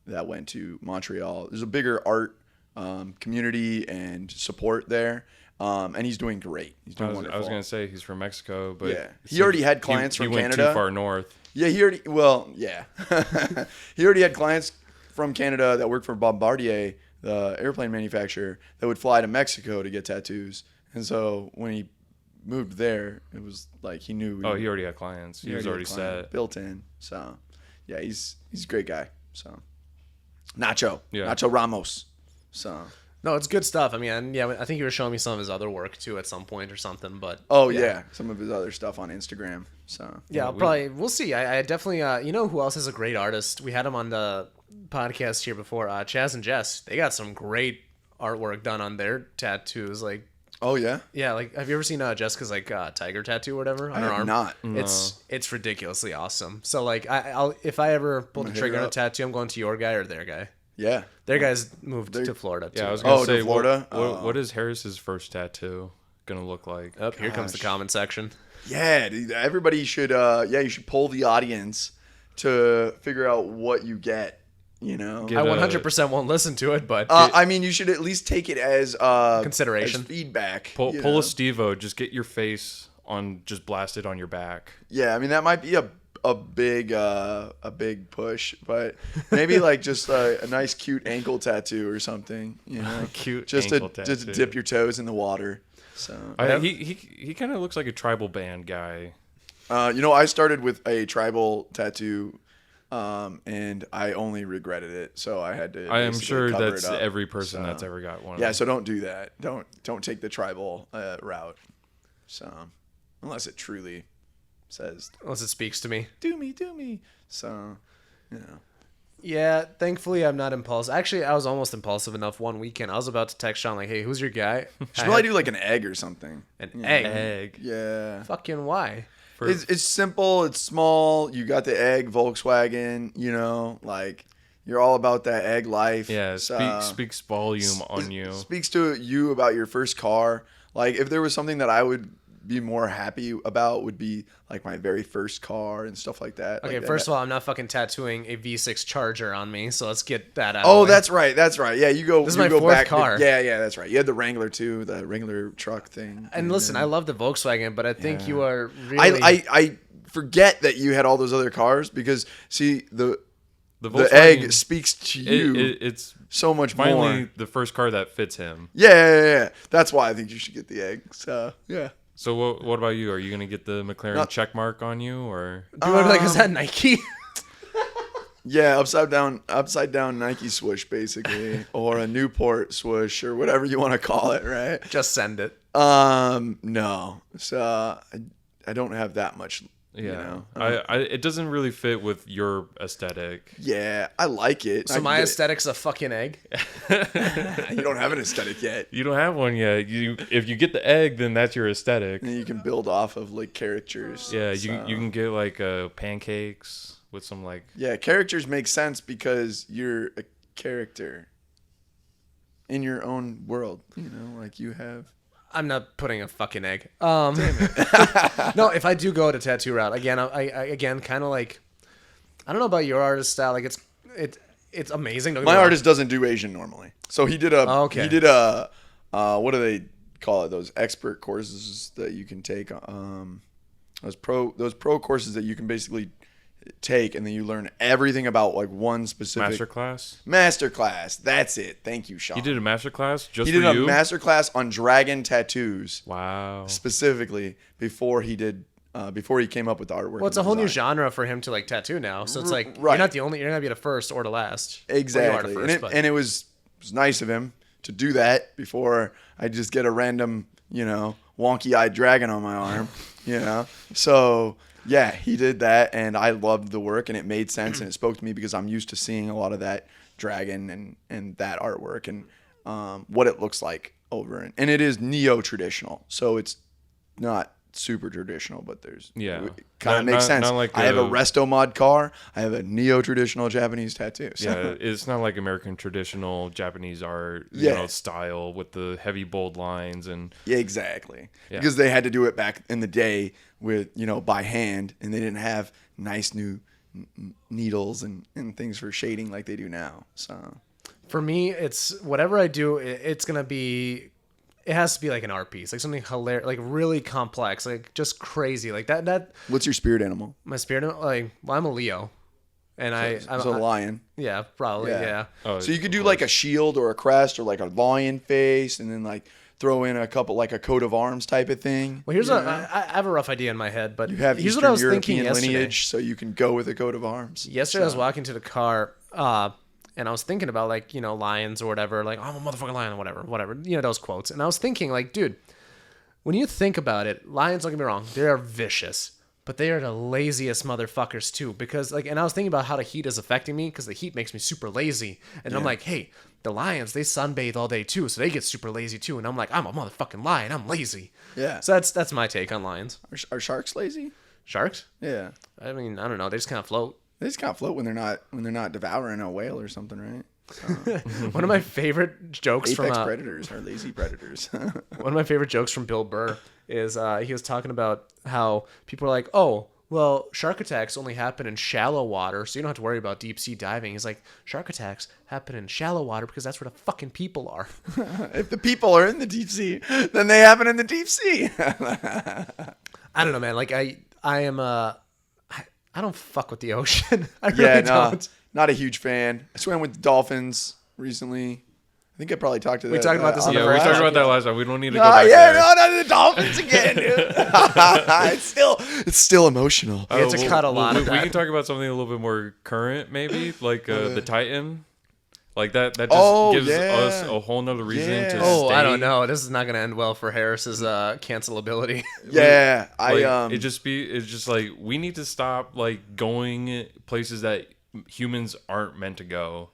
That went to Montreal. There's a bigger art community and support there, and he's doing great. He's doing wonderful. I was gonna say he's from Mexico, but Yeah. He already had clients he from went Canada. too far north. Yeah, he already. Well, yeah, he already had clients from Canada that worked for Bombardier, the airplane manufacturer, that would fly to Mexico to get tattoos. And so when he moved there, it was like he knew. Oh, he already had clients. He was already had client set. built in. So yeah, he's a great guy. So Nacho, Yeah. Nacho Ramos. So No, it's good stuff. I mean, and yeah, I think you were showing me some of his other work too at some point or something. But oh yeah, some of his other stuff on Instagram. So yeah, we'll see. I definitely, you know, who else is a great artist? We had him on the podcast here before. Chaz and Jess. They got some great artwork done on their tattoos. Like, oh yeah, yeah, like have you ever seen Jessica's like tiger tattoo or whatever on I her have arm? not. It's ridiculously awesome. So like, I'll if I ever pull the hit trigger her on a up. tattoo, I'm going to your guy or their guy. Yeah, Their guys moved to Florida too. Yeah, I was gonna Oh, to say, Florida? What is Harris's first tattoo gonna look like? Oh, here comes the Gosh. comment section. yeah. Dude, everybody should. You should poll the audience to figure out what you get. You know, Get I a- 100% won't listen to it, but I mean, you should at least take it as Consideration. as feedback. Pull you a know? Steve-O, just get your face on, just blasted on your back. Yeah, I mean that might be a big push, but maybe like just a nice cute ankle tattoo or something. You know, Cute just ankle to just tattoo. dip your toes in the water. So He kind of looks like a tribal band guy. you know, I started with a tribal tattoo. And I only regretted it, so I had to. I am basically sure cover that's it up. every person So- that's ever got one. Yeah, so don't do that. Don't take the tribal route. So unless it truly says unless it speaks to me. do me. So you know. Yeah, thankfully I'm not impulsive. Actually, I was almost impulsive enough one weekend. I was about to text Sean like, "Hey, who's your guy?" Should probably do like an egg or something. an egg. Egg. Yeah. Fucking why? It's simple. It's small. You got the egg Volkswagen. You know, like you're all about that egg life. Yeah, So, speaks volume on you. Speaks to you about your first car. Like if there was something that I would be more happy about would be like my very first car and stuff like that. Okay, like first of all, I'm not fucking tattooing a V6 Charger on me, so let's get that out. Oh, of the way. that's right. Yeah, you go. This is you my go fourth back. car. Yeah, that's right. You had the Wrangler too, the Wrangler truck thing. And listen, I love the Volkswagen, but I think you are really. I forget that you had all those other cars because see the Volkswagen, egg speaks to you it's so much finally more. the first car that fits him. Yeah. That's why I think you should get the egg. So yeah. So what about you? Are you gonna get the McLaren check mark on you, or Do you want like, is that Nike? Yeah, upside down Nike swoosh basically, or a Newport swoosh or whatever you want to call it, right? Just send it. No. So I don't have that much. yeah? You know? It doesn't really fit with your aesthetic. Yeah, I like it. So my aesthetic's a fucking egg. You don't have an aesthetic yet. You don't have one yet. If you get the egg, then that's your aesthetic. And you can build off of like characters. Yeah, so. you can get like pancakes with some like. Yeah, characters make sense because you're a character in your own world. You know, like you have. I'm not putting a fucking egg. No, if I do go to tattoo route again, I again kind of like. I don't know about your artist style. Like it's amazing. Don't get My me wrong. artist doesn't do Asian normally, so he did a. Okay. He did a. What do they call it? Those expert courses that you can take. Those pro courses that you can basically take, and then you learn everything about like one specific master class. That's it. Thank you, Sean. He did a master class just he did for a you? master class on dragon tattoos. Wow. Specifically before he did. Before he came up with the artwork. Well, it's a whole new genre for him to like tattoo now. So it's like Right. you're not the only. You're not gonna be the first or the last. Exactly. Well, you are the first, And it was nice of him to do that before I just get a random, wonky-eyed dragon on my arm, So, yeah, he did that, and I loved the work, and it made sense, and it spoke to me because I'm used to seeing a lot of that dragon and that artwork and what it looks like over. And it is neo-traditional, so it's not super traditional, but there's it kind of makes sense. Not like I have a restomod car. I have a neo-traditional Japanese tattoo. So. Yeah, it's not like American traditional Japanese art, style with the heavy bold lines and. Yeah, exactly. Yeah. Because they had to do it back in the day with by hand, and they didn't have nice new needles and things for shading like they do now. So for me, it's whatever I do, it's gonna be. It has to be like an art piece, like something hilarious, like really complex, like just crazy, like that. What's your spirit animal? My spirit animal, I'm a Leo, and I'm a lion. Yeah, probably. Yeah. Oh, so you could do like a shield or a crest or like a lion face, and then like throw in a couple like a coat of arms type of thing. Well, I have a rough idea in my head, but you have here's Eastern what I was European thinking yesterday. lineage, so you can go with a coat of arms. Yesterday, I was walking to the car. And I was thinking about like, lions or whatever, like, I'm a motherfucking lion or whatever, those quotes. And I was thinking like, dude, when you think about it, lions, don't get me wrong, they are vicious, but they are the laziest motherfuckers too. Because like, and I was thinking about how the heat is affecting me because the heat makes me super lazy. And I'm like, hey, the lions, they sunbathe all day too. So they get super lazy too. And I'm like, I'm a motherfucking lion. I'm lazy. Yeah. So that's my take on lions. Are sharks lazy? Sharks? Yeah. I mean, I don't know. They just kind of float. They just kind of float when they're not devouring a whale or something, right? So. One of my favorite jokes Apex from predators are lazy predators. One of my favorite jokes from Bill Burr is he was talking about how people are like, oh, well, shark attacks only happen in shallow water, so you don't have to worry about deep sea diving. He's like, shark attacks happen in shallow water because that's where the fucking people are. If the people are in the deep sea, then they happen in the deep sea. I don't know, man. Like I am I don't fuck with the ocean. I really don't. Not a huge fan. I swam with dolphins recently. I think I probably talked to that. We talked about this on the we first talked about that last time. We don't need to go back yeah, there. no, the dolphins again, dude. It's still emotional. We had to cut a lot of that. We can talk about something a little bit more current, maybe, like the Titan. Like that just gives us a whole nother reason to stay. I don't know. This is not going to end well for Harris's cancelability. Yeah, it's just like we need to stop like going places that humans aren't meant to go.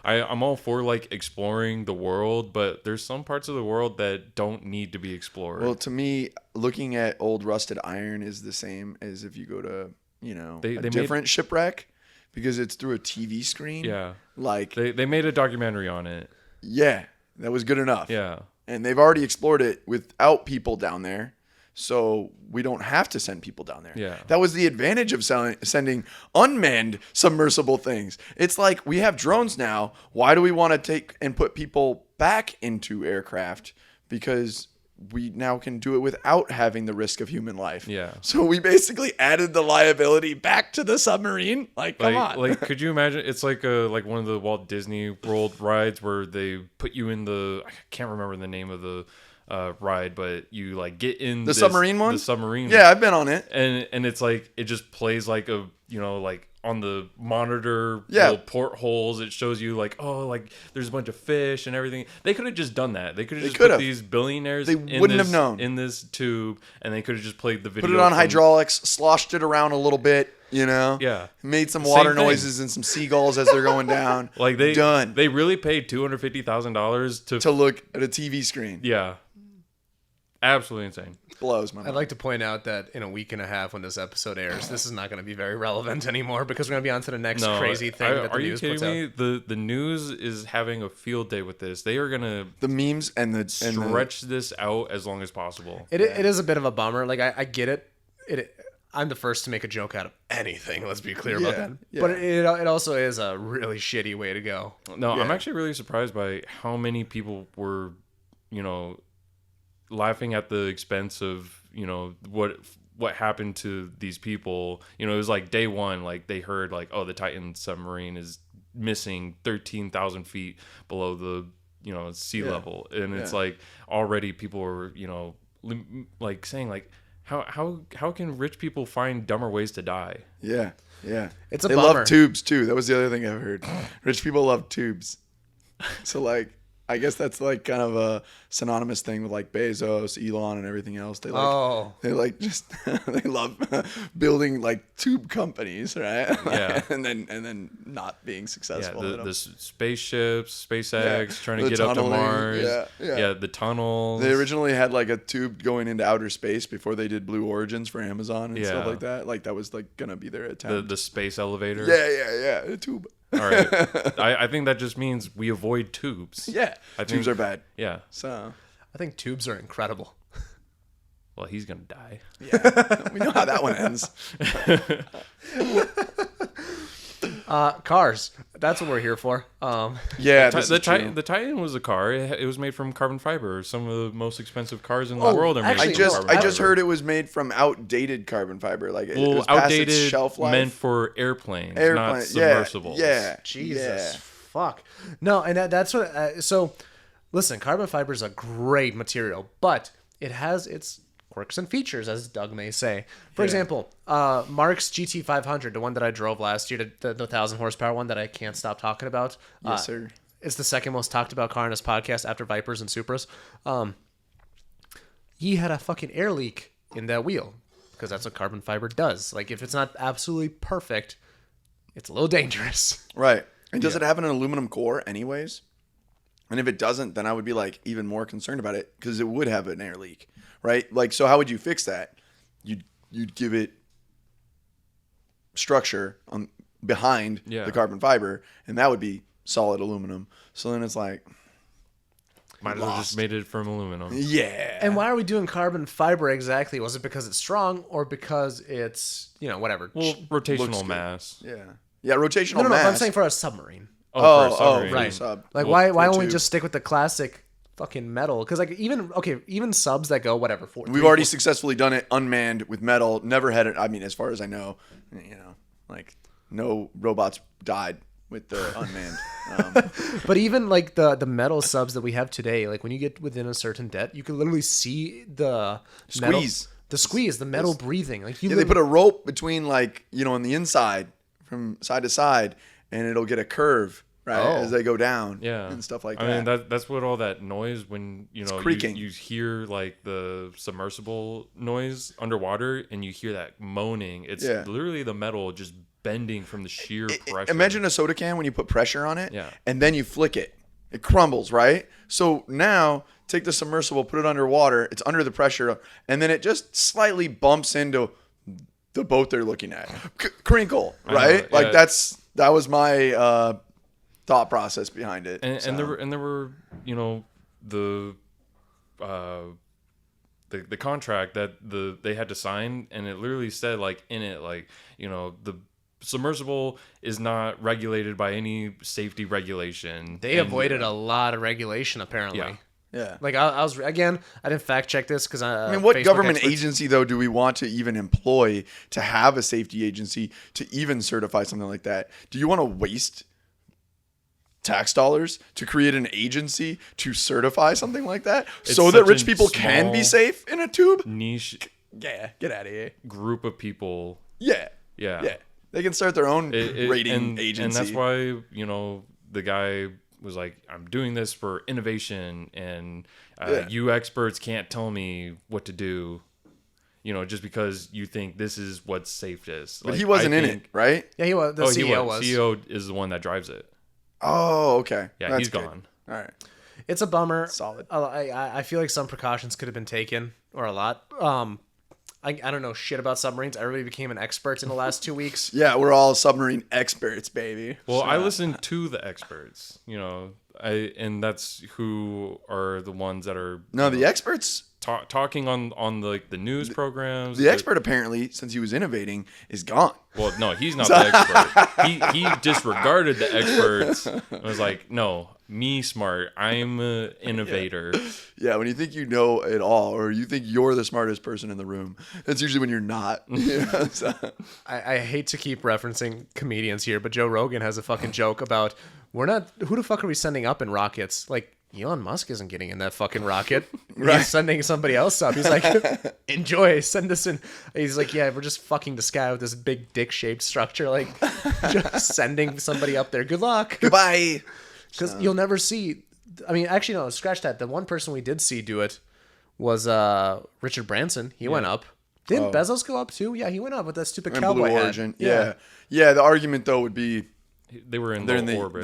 I'm all for like exploring the world, but there's some parts of the world that don't need to be explored. Well, to me, looking at old rusted iron is the same as if you go to a different shipwreck. Because it's through a TV screen. Yeah. Like they made a documentary on it. Yeah. That was good enough. Yeah. And they've already explored it without people down there. so we don't have to send people down there. Yeah. That was the advantage of sending unmanned submersible things. It's like we have drones now. Why do we want to take and put people back into aircraft? Because we now can do it without having the risk of human life. Yeah. So we basically added the liability back to the submarine. Like, come on. Like, could you imagine? It's like one of the Walt Disney World rides where they put you in I can't remember the name of the ride, but you like get in the submarine one. The submarine. Yeah, I've been on it. And it's like it just plays like a like on the monitor Yeah. little portholes. It shows you like like there's a bunch of fish and everything. They could have just done that. They could have just put these billionaires. They wouldn't have known in this tube, and they could have just played the video. Put it on hydraulics, sloshed it around a little bit. Yeah. Made some water noises and some seagulls as they're going down. Like they really paid $250,000 to look at a TV screen. Yeah. Absolutely insane. Blows my mind. I'd like to point out that in a week and a half when this episode airs, this is not going to be very relevant anymore because we're going to be on to the next crazy thing that the news puts out. Are you kidding me? The news is having a field day with this. They are going to the memes and the stretch this out as long as possible. It is a bit of a bummer. Like I get it. I'm the first to make a joke out of anything. Let's be clear about that. Yeah. But it also is a really shitty way to go. No, I'm actually really surprised by how many people were, laughing at the expense of, what happened to these people. It was like day one, like they heard like, oh, the Titan submarine is missing 13,000 feet below the, sea level. And it's like already people were, like saying like, how can rich people find dumber ways to die? Yeah. It's a they bummer. love tubes too. That was the other thing I've heard. Rich people love tubes. So like, I guess that's like kind of a synonymous thing with like Bezos, Elon, and everything else. They love building like tube companies, right? Yeah. and then not being successful. Yeah, the spaceships, SpaceX, trying to get up to tunneling. Mars. Yeah. The tunnels. They originally had like a tube going into outer space before they did Blue Origins for Amazon and stuff like that. Like that was like gonna be their attempt. The space elevator. Yeah. A tube. All right. I think that just means we avoid tubes. Yeah. Tubes are bad. Yeah. So I think tubes are incredible. Well, he's gonna die. yeah, we know how that one ends. Cars. That's what we're here for. Yeah, the Titan was a car. It was made from carbon fiber. Some of the most expensive cars in the world are made actually, from carbon fiber. I just heard it was made from outdated carbon fiber. Like it was past outdated its shelf life. meant for airplanes, not submersibles. Yeah. Jesus. Fuck. No, and that's what. So, listen, carbon fiber is a great material, but it has its quirks and features, as Doug may say. For example, Mark's GT500, the one that I drove last year, the 1,000 horsepower one that I can't stop talking about. Yes, sir. It's the second most talked about car in this podcast after Vipers and Supras. He had a fucking air leak in that wheel because that's what carbon fiber does. Like, if it's not absolutely perfect, it's a little dangerous. Right. And does it have an aluminum core anyways? And if it doesn't, then I would be like even more concerned about it because it would have an air leak, right? Like, so how would you fix that? You'd give it structure on behind the carbon fiber, and that would be solid aluminum. So then it's like, might as well just made it from aluminum. Yeah. And why are we doing carbon fiber exactly? Was it because it's strong or because it's, whatever? Well, rotational mass. Yeah, rotational No, mass. I'm saying for a submarine. For a submarine. right. Sub. Like, why don't we just stick with the classic fucking metal? Because, like, even subs that go, whatever. We've already successfully done it unmanned with metal. Never had it. I mean, as far as I know, like, no robots died with the unmanned. But even, like, the metal subs that we have today, like, when you get within a certain depth, you can literally see the Squeeze. The metal breathing. Like, They put a rope between, like, on the inside from side to side, and it'll get a curve, right, as they go down, and stuff like that. I mean, that's what all that noise when creaking. You hear like the submersible noise underwater, and you hear that moaning. It's literally the metal just bending from the sheer pressure. Imagine a soda can when you put pressure on it, Yeah. and then you flick it. It crumbles, right? So now take the submersible, put it underwater. It's under the pressure, and then it just slightly bumps into the boat they're looking at. Crinkle, right? Like that was my thought process behind it. And there were the the contract that they had to sign, and it literally said like in it like, you know, the submersible is not regulated by any safety regulation. They And- avoided a lot of regulation apparently. Yeah. Yeah. Like I was again, I didn't fact check this because I mean, what Facebook government experts- agency, though, do we want to even employ to have a safety agency to even certify something like that? Do you want to waste tax dollars to create an agency to certify something like that It's so that such rich a people can be small- safe in a tube? niche Yeah, get out of here. group of people. Yeah. Yeah. Yeah. They can start their own It- rating and, agency. And that's why, you know, the guy was like, I'm doing this for innovation, and you experts can't tell me what to do, you know, just because you think this is what's safest. But Like, he wasn't I in think- it, right? Yeah, he was. The Oh, CEO he was. CEO is the one that drives it. Oh, okay. Yeah, That's he's good. gone. All right. It's a bummer. Solid. I feel like some precautions could have been taken, or a lot. I don't know shit about submarines. Everybody became an expert in the last 2 weeks. Yeah, we're all submarine experts, baby. Well, I listen to the experts, you know, and that's who are the ones that are No, the experts. talking on the news programs. The expert apparently, since he was innovating, is gone. Well, no, he's not the expert. He disregarded the experts and was like, no, me smart. I'm an innovator. Yeah, when you think you know it all, or you think you're the smartest person in the room, that's usually when you're not. You know, so. I hate to keep referencing comedians here, but Joe Rogan has a fucking joke about who the fuck are we sending up in rockets? Like, Elon Musk isn't getting in that fucking rocket. Right. He's sending somebody else up. He's like, enjoy, send us in. He's like, yeah, we're just fucking the sky with this big dick-shaped structure. Like, just sending somebody up there. Good luck. Goodbye. Because you'll never see. I mean, actually, no, scratch that. The one person we did see do it was Richard Branson. He went up. Didn't Bezos go up too? Yeah, he went up with that stupid And cowboy Blue hat. Origin. Yeah. Yeah, the argument, though, would be They were in they're low in the orbit.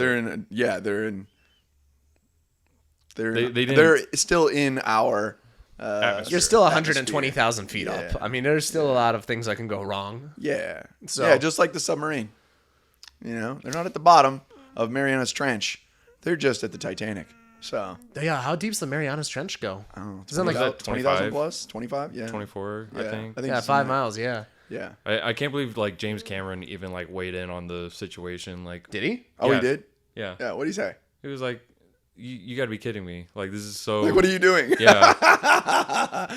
they're still in our Atmosphere. You're still Atmosphere. 120,000 feet Yeah. up. I mean, there's still a lot of things that can go wrong. yeah. So- Yeah, just like the submarine. You know, they're not at the bottom of Marianas Trench. They're just at the Titanic. So, Yeah, how deep's the Marianas Trench go? Isn't it like that 20,000 25? plus? 25? Yeah. 24, Yeah, I think. I think yeah, it's 5 in there. miles? Yeah. Yeah. I can't believe like James Cameron even like weighed in on the situation. Like, Did he? Oh, Yeah. he did? yeah, Yeah. What did he say? he was like, you got to be kidding me. Like, this is so. Like, what are you doing? Yeah.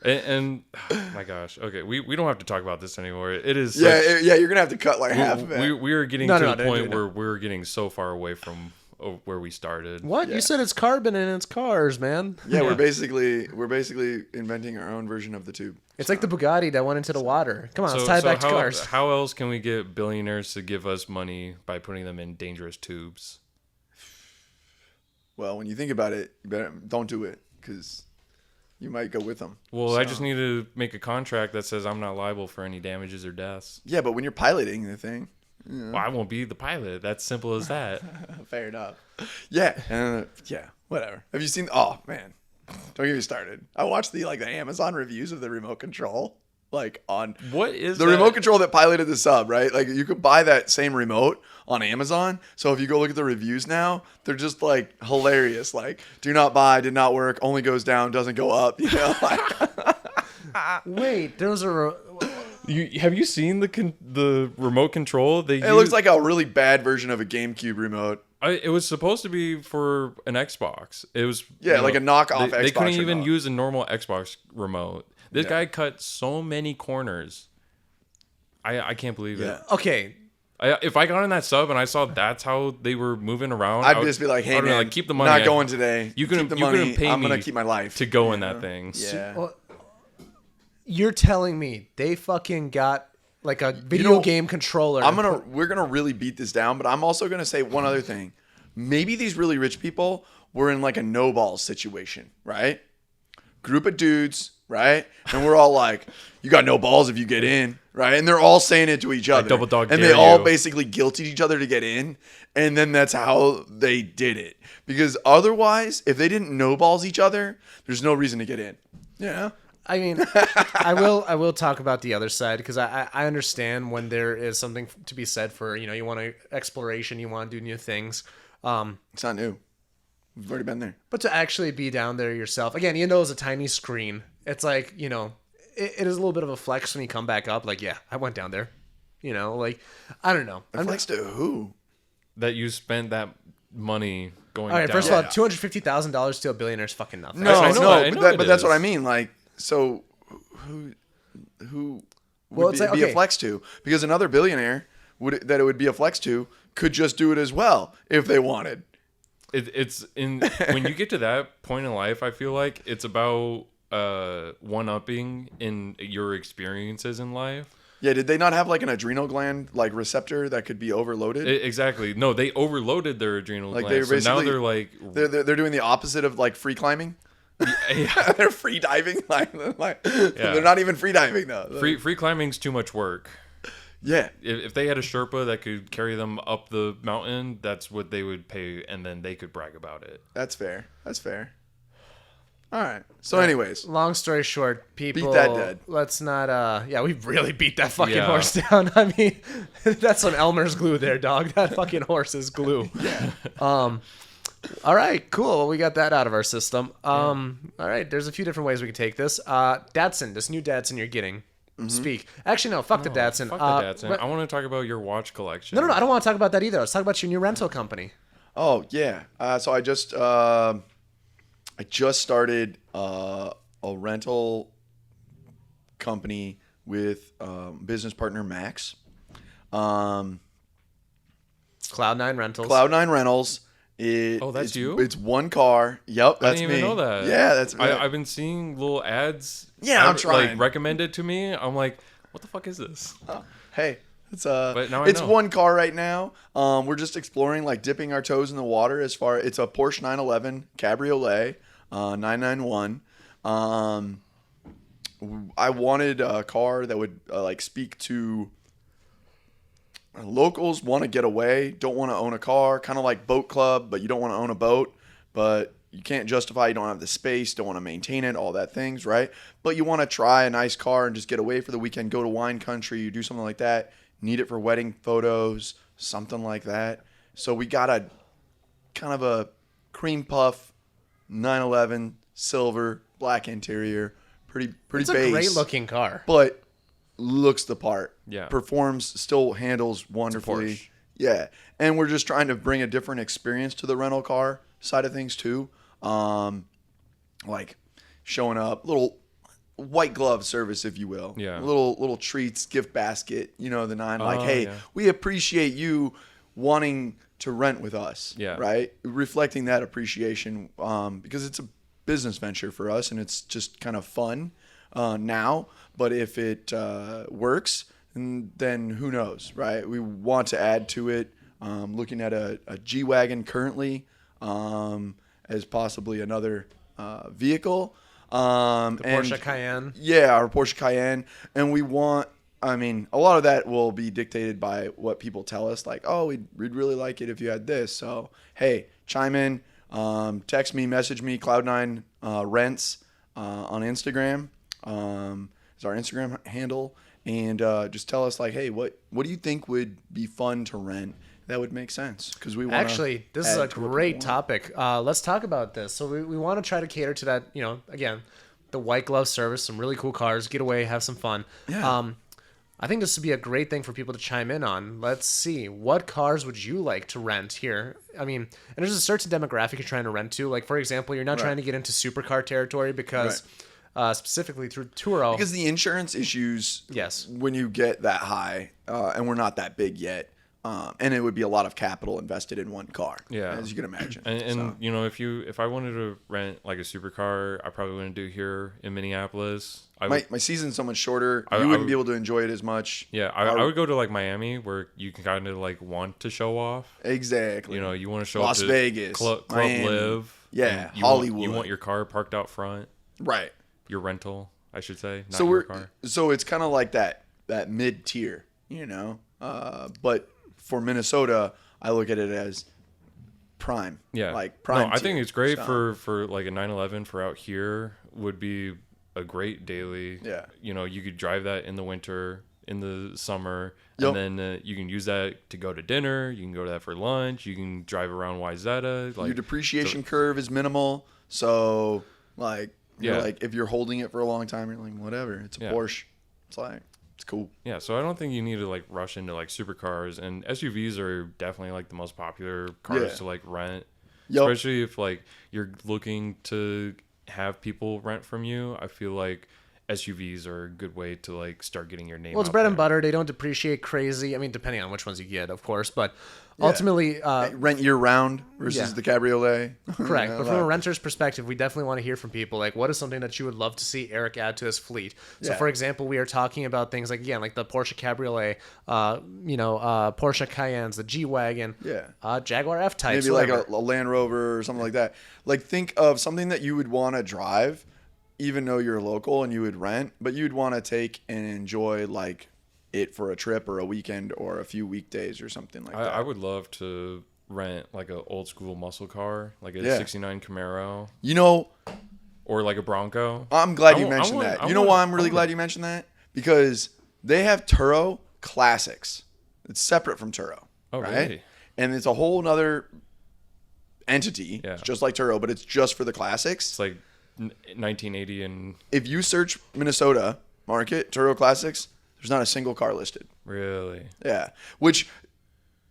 and oh my gosh. Okay, we don't have to talk about this anymore. It is. Yeah, such- yeah, you're gonna have to cut like half of it. we are getting No, to no, the no, point no. where we're getting so far away from where we started. What? You said it's carbon and it's cars, man. Yeah, Yeah. we're basically inventing our own version of the tube. It's like the Bugatti that went into the water. Come on, let's tie it back to cars. how else can we get billionaires to give us money by putting them in dangerous tubes? Well, when you think about it, you better don't do it because you might go with them. Well, I just need to make a contract that says I'm not liable for any damages or deaths. Yeah, but when you're piloting the thing, Well, I won't be the pilot. That's simple as that. fair enough. Yeah, yeah, whatever. Have you seen? Oh man, don't get me started. I watched the Amazon reviews of the remote control. On What is the that? remote control that piloted the sub, right? Like you could buy that same remote on Amazon. So if you go look at the reviews now, they're just like hilarious. Like, do not buy, did not work, only goes down, doesn't go up. You know, Wait, there was a. Have you seen the remote control? it looks like a really bad version of a GameCube remote. It was supposed to be for an Xbox. It was like a knockoff They Xbox couldn't even remote. use a normal Xbox remote. This guy cut so many corners. I can't believe it. Okay, If I got in that sub and I saw that's how they were moving around, I'd just be like, hey I'd be man, like, keep the money. not going today. You couldn't. keep the You money. couldn't pay I'm me gonna keep my life to go in that thing. Yeah. well, you're telling me they fucking got like a video game controller. We're gonna really beat this down, but I'm also gonna say one other thing. Maybe these really rich people were in like a no balls situation, right? Group of dudes, right? And we're all like, you got no balls if you get in, right? And they're all saying it to each other. double dog and dare they all you. basically guilted each other to get in. And then that's how they did it. Because otherwise, if they didn't no balls each other, there's no reason to get in. Yeah. I mean, I will talk about the other side because I understand when there is something to be said for, you want exploration, you want to do new things. It's not new. We've already been there. But to actually be down there yourself, again, it's a tiny screen. it's like, you know, it is a little bit of a flex when you come back up. Like, yeah, I went down there. You know, like, I don't know. A flex to who? That you spent that money going All right, down. first of all, $250,000 to a billionaire is fucking nothing. No, I know it but that's is. what I mean. Like, so who would be a flex to? Because another billionaire that it would be a flex to could just do it as well if they wanted. It's in when you get to that point in life, I feel like it's about one-upping in your experiences in life. Yeah, did they not have like an adrenal gland like receptor that could be overloaded? Exactly. No, they overloaded their adrenal Like glands. So now they're like they're doing the opposite of like free climbing. Yeah. They're free diving. They're not even free diving though. Free climbing's too much work. Yeah. If they had a Sherpa that could carry them up the mountain, that's what they would pay, and then they could brag about it. That's fair. All right. So, anyways, long story short, people beat that dead. Let's not. Yeah, we really beat that fucking Yeah. horse down. I mean, that's some Elmer's glue there, dog. That fucking horse is glue. Yeah. All right, cool. Well, we got that out of our system. All right, there's a few different ways we could take this. Datsun, this new Datsun you're getting. Speak. Actually, no. Fuck the Datsun. Fuck the Datsun. I want to talk about your watch collection. No. I don't want to talk about that either. Let's talk about your new rental company. Oh yeah. So I just started a rental company with business partner Max. Cloud9 Rentals. Cloud9 Rentals. That's you? It's one car. Yep, that's me. I didn't even know that. Yeah, that's me. I've been seeing little ads. Yeah, I'm trying. Like recommended to me. I'm like, what the fuck is this? Hey, it's But now I it's know. one car right now. We're just exploring, like dipping our toes in the water. It's a Porsche 911 Cabriolet, 991. I wanted a car that would like speak to locals. Want to get away, don't want to own a car, kind of like boat club, but you don't want to own a boat, but you can't justify, you don't have the space, don't want to maintain it, all that things, right? But you want to try a nice car and just get away for the weekend, go to wine country, you do something like that, need it for wedding photos, something like that. So we got a kind of a cream puff 911 silver black interior, pretty It's base, a great looking car. but looks the part. Yeah. Performs, still handles wonderfully. Porsche. Yeah. And we're just trying to bring a different experience to the rental car side of things too. Like showing up, little white glove service, if you will. Yeah. Little treats, gift basket, the nine. Like, Oh, hey, yeah. we appreciate you wanting to rent with us. Yeah. Right. Reflecting that appreciation, because it's a business venture for us and it's just kind of fun now. But if it works, then who knows, right? We want to add to it. Looking at a G-Wagon currently as possibly another vehicle. Porsche Cayenne. Yeah, our Porsche Cayenne. And we want, a lot of that will be dictated by what people tell us. Like, oh, we'd really like it if you had this. So, hey, chime in, text me, message me, Cloud9 Rents on Instagram. Is our Instagram handle. And just tell us, like, hey, what do you think would be fun to rent? That would make sense because we want. Actually, this is a great topic. Let's talk about this. So we want to try to cater to that. Again, the white glove service, some really cool cars, get away, have some fun. Yeah. I think this would be a great thing for people to chime in on. Let's see, what cars would you like to rent here? And there's a certain demographic you're trying to rent to. Like, for example, you're not trying to get into supercar territory because. Specifically through Buhrow. Because the insurance issues, yes, when you get that high, and we're not that big yet, and it would be a lot of capital invested in one car, as you can imagine. And if I wanted to rent like a supercar, I probably wouldn't do here in Minneapolis. My season's so much shorter. You wouldn't be able to enjoy it as much. Yeah, I would go to like Miami where you can kind of like want to show off. Exactly. You want to show Las up to Vegas, Club Miami. Live. Yeah, Hollywood. Hollywood. You want your car parked out front. Right. Your rental, I should say, not so your car. So it's kind of like that mid tier, But for Minnesota, I look at it as prime. Yeah, like prime. No, I think it's great so. for like a 911 for out here would be a great daily. Yeah. You could drive that in the winter, in the summer, Yep. and then you can use that to go to dinner. You can go to that for lunch. You can drive around Wayzata. Like your depreciation curve is minimal, so like. You're Yeah. like, if you're holding it for a long time, you're like, whatever. It's a Porsche. It's like, it's cool. Yeah, so I don't think you need to like rush into like supercars, and SUVs are definitely like the most popular cars to like rent, especially if like you're looking to have people rent from you. I feel like SUVs are a good way to like start getting your name. Well, it's out bread there. and butter. They don't depreciate crazy. I mean, depending on which ones you get, of course, but ultimately, Rent year round versus the cabriolet. correct. But from a renter's perspective, we definitely want to hear from people. Like, what is something that you would love to see Erik add to his fleet? So, for example, we are talking about things like, again, like the Porsche Cabriolet, Porsche Cayennes, the G-Wagon, Jaguar F-Types. Maybe like a Land Rover or something like that. Like, think of something that you would want to drive, even though you're local and you would rent, but you'd want to take and enjoy like it for a trip or a weekend or a few weekdays or something like that. I would love to rent like an old school muscle car, like a 69 Camaro. You know, or like a Bronco. I'm glad you mentioned that. You know why I'm really glad you mentioned that? Because they have Turo Classics. It's separate from Turo. Oh, right? really? And it's a whole nother entity. Yeah. It's just like Turo, but it's just for the classics. It's like 1980 and... If you search Minnesota market, Turo Classics, there's not a single car listed. Really? Yeah. Which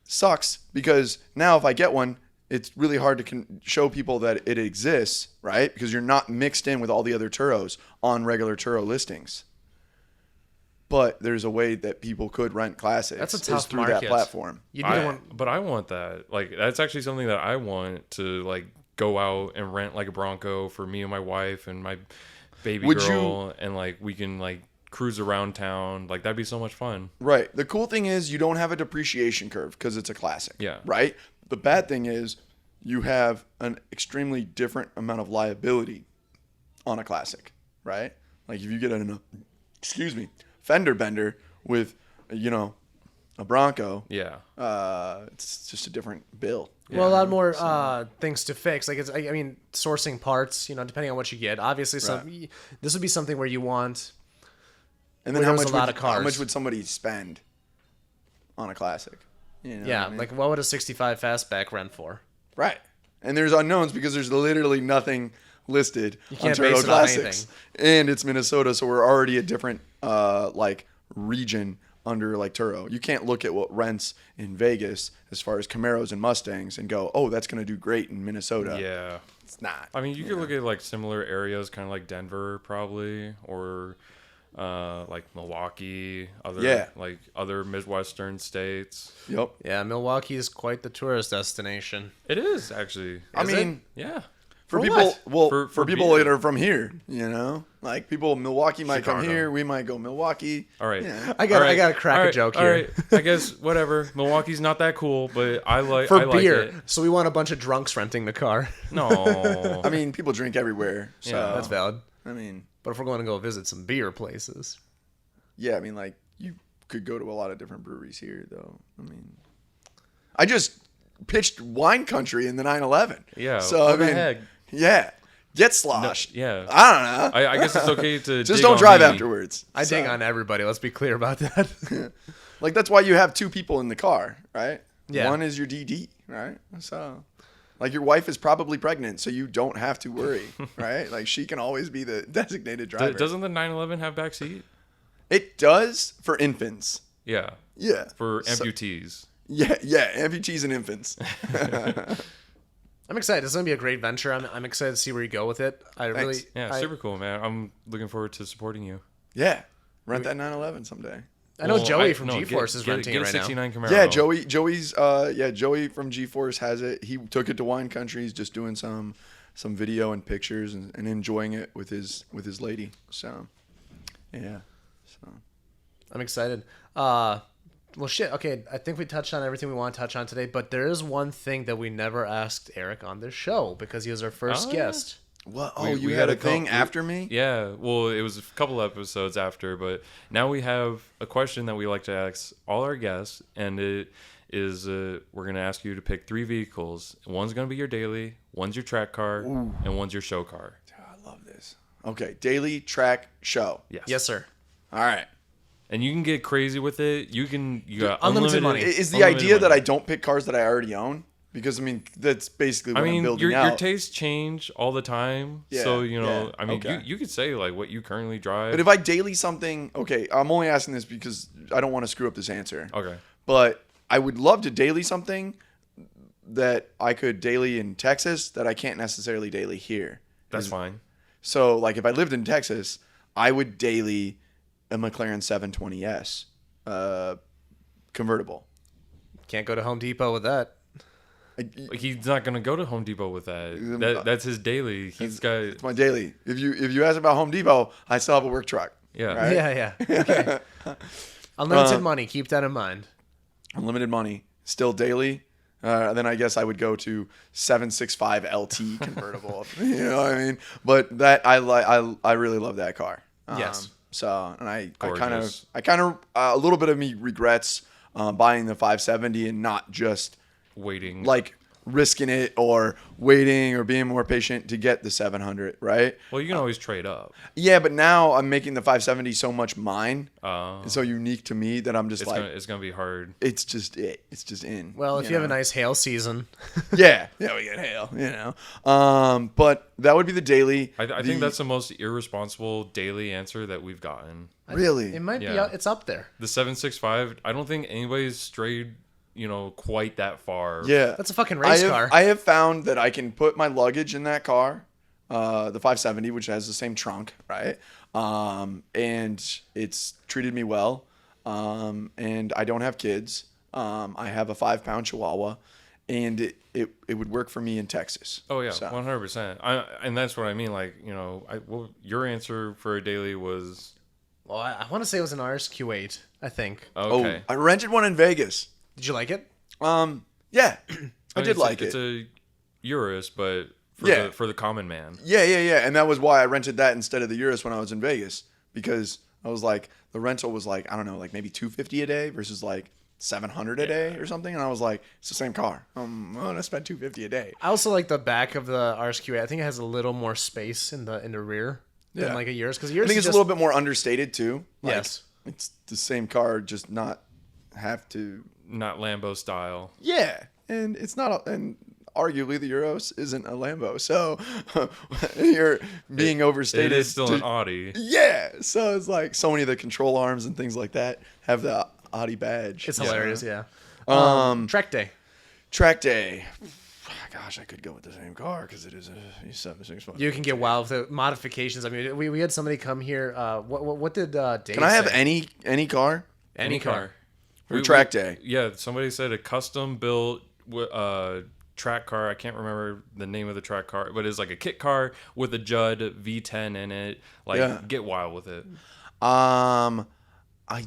sucks because now if I get one, it's really hard to show people that it exists, right? Because you're not mixed in with all the other Turos on regular Turo listings. But there's a way that people could rent classics. That's a tough through market. that platform. But I want that. Like, that's actually something that I want to, like, go out and rent, like, a Bronco for me and my wife and my baby girl. And, like, we can, like, cruise around town. Like, that'd be so much fun. Right. The cool thing is you don't have a depreciation curve because it's a classic. Yeah. Right? The bad thing is you have an extremely different amount of liability on a classic. Right? Like, if you get fender bender with, a Bronco. Yeah. It's just a different bill. Well, a lot more things to fix. Like, I mean, sourcing parts, depending on what you get. Obviously, this would be something where you want... And then how much would somebody spend on a classic? Like what would a 65 fastback rent for? Right. And there's unknowns because there's literally nothing listed on Turo Classics. And it's Minnesota, so we're already a different region under like Turo. You can't look at what rents in Vegas as far as Camaros and Mustangs and go, oh, that's going to do great in Minnesota. Yeah. It's not. I mean, you could look at like similar areas, kind of like Denver probably, or like Milwaukee, other Midwestern states. Yep. Yeah, Milwaukee is quite the tourist destination. It is actually. Yeah. For people, For people beer. that are from here, like people, Milwaukee might come here. We might go Milwaukee. All right. Yeah. I got to crack a joke here. All right. I guess whatever. Milwaukee's not that cool, but I like beer. Like it. So we want a bunch of drunks renting the car. No. I mean, people drink everywhere. So Yeah, that's valid. I mean, But if we're going to go visit some beer places, yeah, I mean, like you could go to a lot of different breweries here, though. I mean, I just pitched wine country in the 911. Yeah. So what I mean, the heck? yeah, get sloshed. No, yeah. I don't know. I guess it's okay to Just dig don't on drive me. afterwards. I dig on everybody. Let's be clear about that. Like that's why you have two people in the car, right? Yeah. One is your DD, right? So, like your wife is probably pregnant, so you don't have to worry, right? Like she can always be the designated driver. Doesn't the 911 have backseat? It does for infants. Yeah. Yeah. For amputees. Yeah, amputees and infants. I'm excited. It's going to be a great venture. I'm excited to see where you go with it. Super cool, man. I'm looking forward to supporting you. Yeah. Rent that 911 someday. I know Joey from G-Force is renting it right now. 69 Camaro. Yeah, Joey from G-Force has it. He took it to wine country. He's just doing some video and pictures and enjoying it with his lady. So, yeah. So, I'm excited. Well, shit. Okay, I think we touched on everything we want to touch on today, but there is one thing that we never asked Erik on this show because he was our first guest. What? Oh, We you had had a a thing couple- after me? Yeah, well, it was a couple episodes after, but now we have a question that we like to ask all our guests, and it is we're going to ask you to pick 3 vehicles. One's going to be your daily, one's your track car, and one's your show car. I love this. Okay, daily, track, show. Yes, sir. All right. And you can get crazy with it. You got unlimited money. Is the unlimited idea that money. I don't pick cars that I already own? Because I mean that's basically what I mean, I'm building your out. tastes change all the time. Yeah, So yeah, I mean, okay. you could say like what you currently drive. But if I daily something, okay, I'm only asking this because I don't want to screw up this answer. Okay. But I would love to daily something that I could daily in Texas that I can't necessarily daily here. That's fine. So, like, if I lived in Texas, I would daily a McLaren 720S convertible. Can't go to Home Depot with that. He's not gonna go to Home Depot with that. That's his daily. He's got. It's my daily. If you ask about Home Depot, I still have a work truck. Yeah. Right? Yeah. Okay. Unlimited money. Keep that in mind. Unlimited money, still daily. Then I guess I would go to 765 LT convertible. You know what I mean? But that I really love that car. Yes. So and I kind Gorgeous. of a little bit of me regrets buying the 570 and not just Waiting. like risking it or waiting or being more patient to get the 700, right? Well, you can always trade up. Yeah, but now I'm making the 570 so much mine. Uh, It's so unique to me that I'm just it's gonna be hard. it's just in. Well, if you have a nice hail season. yeah, we get hail, you know. But that would be the daily. I think that's the most irresponsible daily answer that we've gotten. Really. It might be. Yeah. It's up there. The 765. I don't think anybody's strayed, quite that far. Yeah, That's a fucking race car. I have found that I can put my luggage in that car, the 570, which has the same trunk, right? And it's treated me well. And I don't have kids. I have a 5-pound Chihuahua, and it would work for me in Texas. Oh yeah, So, 100%. And that's what I mean. Like, your answer for a daily was Well, I want to say it was an RSQ8. I think. okay. I rented one in Vegas. Did you like it? Yeah, I did like It's it. a Urus, but Yeah. for the common man. Yeah, and that was why I rented that instead of the Urus when I was in Vegas, because I was like, the rental was like, I don't know, like maybe $250 a day versus like $700 a day or something, and I was like, it's the same car. I'm gonna spend $250 a day. I also like the back of the RSQ8. I think it has a little more space in the rear than Yeah. like a Urus, because I Urus think is it's just, a little bit more understated too. Like, Yes. it's the same car, just not have to. Not Lambo style. Yeah, and it's not, and arguably the Urus isn't a Lambo, so you're being overstated. It is still to- an Audi. Yeah, so it's like so many of the control arms and things like that have the Audi badge. It's hilarious. Yeah. Trek Day. Track day. Gosh, I could go with the same car because it is a 765. You can get wild with the modifications. I mean, we had somebody come here. What did Dave Can I have say? any car Any car? for track day? Yeah, somebody said a custom built track car. I can't remember the name of the track car, but it's like a kit car with a Judd V10 in it. Like, Yeah. get wild with it. I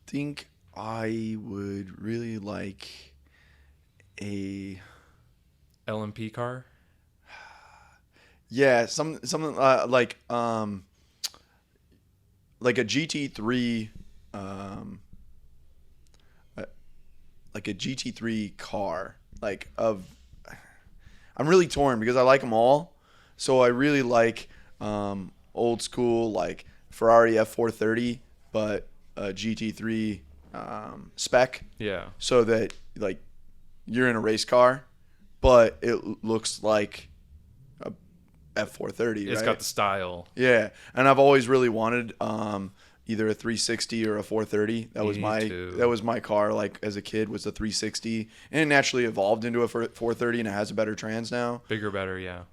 think I would really like a LMP car. something like a GT3 like a GT3 car, like of. I'm really torn because I like them all, so I really like old school like Ferrari F430, but a GT3 spec, Yeah. so that like you're in a race car, but it looks like a F430. It's right? got the style. Yeah, and I've always really wanted either a 360 or a 430. That was Me too. that was my car. Like as a kid, was the 360, and it naturally evolved into a 430, and it has a better trans now. Bigger, better, yeah.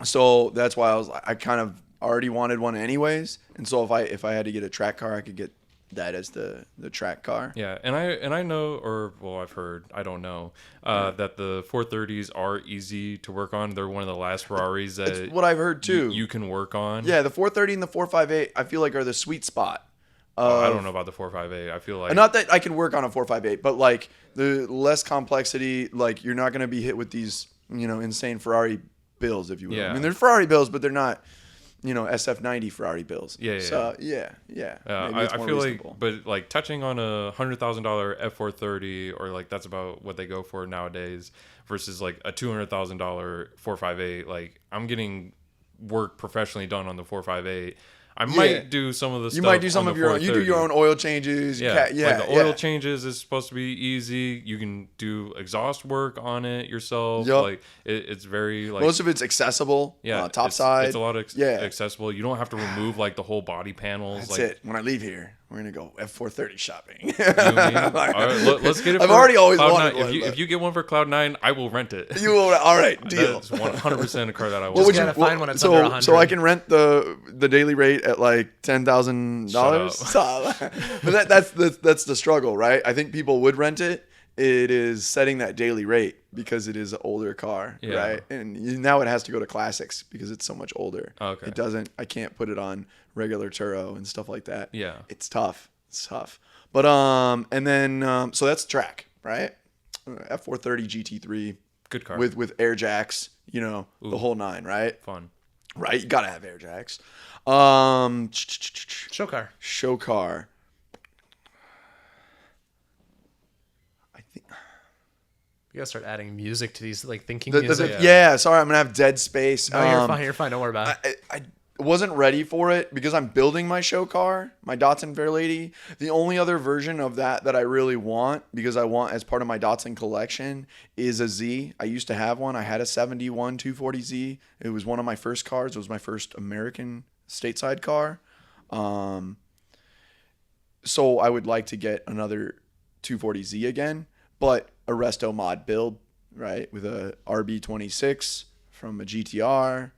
So that's why I kind of already wanted one anyways. And so if I had to get a track car, I could get that as the track car. Yeah, and I know, or well, I've heard, I don't know, that the 430s are easy to work on. They're one of the last Ferraris that That's what I've heard too. you can work on. Yeah, the 430 and the 458, I feel like are the sweet spot. I don't know about the 458. I feel like Not that I can work on a 458, but like the less complexity, like you're not going to be hit with these, insane Ferrari bills, if you will. Yeah. I mean, they're Ferrari bills, but they're not, SF90 Ferrari bills. Yeah. So yeah. Maybe it's I more feel reasonable. like, but like touching on a $100,000 F430, or like that's about what they go for nowadays, versus like a $200,000 458. Like I'm getting work professionally done on the 458. I might do some of the stuff. You might do some on of the your own. You do your 430. own oil changes. Yeah, Like the oil changes is supposed to be easy. You can do exhaust work on it yourself. Yep. Like it's very like Most of it's accessible. yeah, top side. It's a lot of accessible. You don't have to remove like the whole body panels. That's like, it. When I leave here, we're gonna go F430 shopping. You and me? All right, let's get it. I've for already always Cloud wanted 9. one. If you get one for Cloud9, I will rent it. You will, all right, deal. That's 100% a car that I What want. would gotta find one that's under 100. So I can rent the daily rate at like $10,000. But that's the struggle, right? I think people would rent it. It is setting that daily rate because it is an older car, right? And now it has to go to classics because it's so much older. Okay. It doesn't. I can't put it on regular Turo and stuff like that. Yeah. It's tough. It's tough. But and then so that's track, right? F430 GT3. Good car. With air jacks, the whole nine, right? Fun. Right, you gotta have air jacks. Show car. I think You gotta start adding music to these, like thinking music. Sorry, I'm gonna have dead space. No, you're fine. You're fine. Don't worry about it. I wasn't ready for it because I'm building my show car, my Datsun Fairlady. The only other version of that I really want, because I want as part of my Datsun collection, is a Z. I used to have one. I had a 71 240Z. It was one of my first cars. It was my first American stateside car. So I would like to get another 240Z again, but a restomod build, right, with a RB26 from a GTR.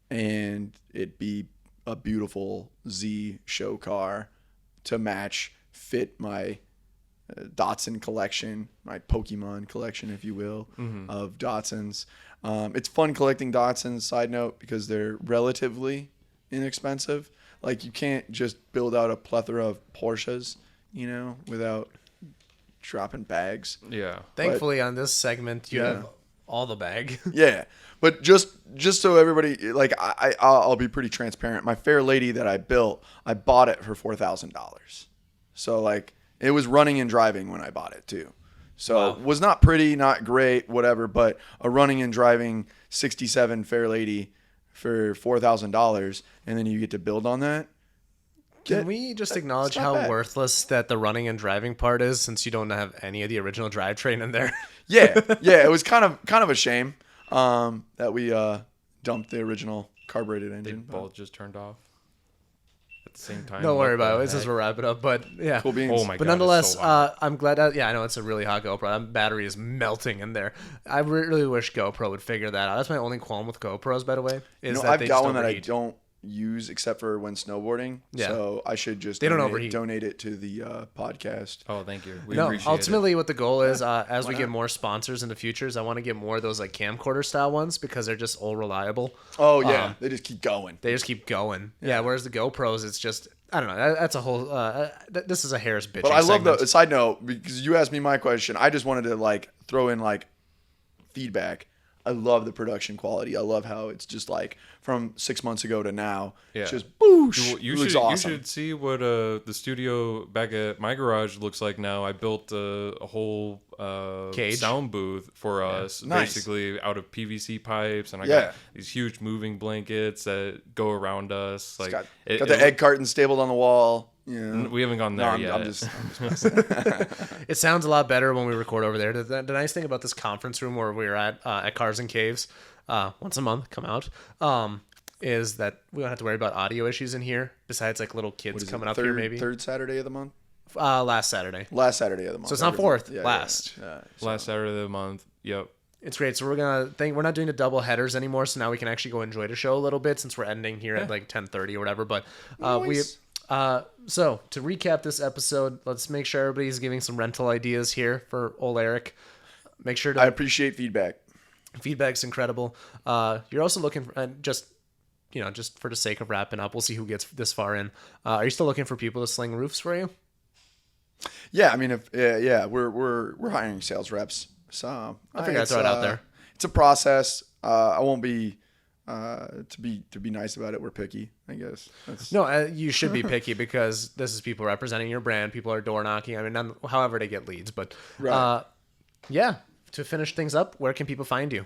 And it'd be a beautiful Z show car to fit my Datsun collection, my Pokemon collection, if you will, of Datsuns. It's fun collecting Datsuns, side note, because they're relatively inexpensive. Like, you can't just build out a plethora of Porsches, without dropping bags. Yeah. Thankfully, on this segment, you have all the bag. Yeah. But just so everybody, like, I'll be pretty transparent. My Fairlady that I built, I bought it for $4,000. So, like, it was running and driving when I bought it too. So it was not pretty, not great, whatever, but a running and driving 67 Fairlady for $4,000, and then you get to build on that. Can we just acknowledge how worthless that the running and driving part is, since you don't have any of the original drivetrain in there? Yeah, it was kind of a shame that we dumped the original carbureted engine. The bulb just turned off at the same time. Don't worry about it. It's just we'll wrap it up. But yeah, cool beans. Oh my god! But nonetheless, so I'm glad. I know it's a really hot GoPro. That battery is melting in there. I really wish GoPro would figure that out. That's my only qualm with GoPros, by the way. I've got one that I don't use except for when snowboarding. Yeah. So I should just donate it to the podcast. Oh, thank you. Ultimately, what the goal is, as we get more sponsors in the futures, I want to get more of those like camcorder style ones because they're just all reliable. Oh yeah, they just keep going. Yeah. Whereas the GoPros, it's just, I don't know. That's a whole. This is a hair's bitching. But I love segment. the side note, because you asked me my question. I just wanted to like throw in like feedback. I love the production quality. I love how it's just like from 6 months ago to now. Yeah. It's just boosh. You should see what the studio back at my garage looks like now. I built a whole sound booth for us, basically out of PVC pipes, and I got these huge moving blankets that go around us. Like got the egg carton stapled on the wall. Yeah. We haven't gone there yet. I'm just messing. It sounds a lot better when we record over there. The nice thing about this conference room where we're at Cars and Caves, once a month, come out, is that we don't have to worry about audio issues in here. Besides, like little kids coming up here, maybe third Saturday of the month. Last Saturday. Last Saturday of the month. So it's not fourth. Yeah, last. Yeah. Last Saturday of the month. Yep. It's great. So we're not doing the double headers anymore. So now we can actually go enjoy the show a little bit since we're ending here at like 10:30 or whatever. But so to recap this episode, let's make sure everybody's giving some rental ideas here for old Erik. Make sure I appreciate feedback. Feedback's incredible. You're also looking for, just for the sake of wrapping up, we'll see who gets this far in. Are you still looking for people to sling roofs for you? Yeah, I mean, we're hiring sales reps, so I figured I'd throw it out there. It's a process. I won't be. To be nice about it, we're picky, I guess. No, you should be picky because this is people representing your brand. People are door knocking. I mean, however they get leads, but to finish things up, where can people find you?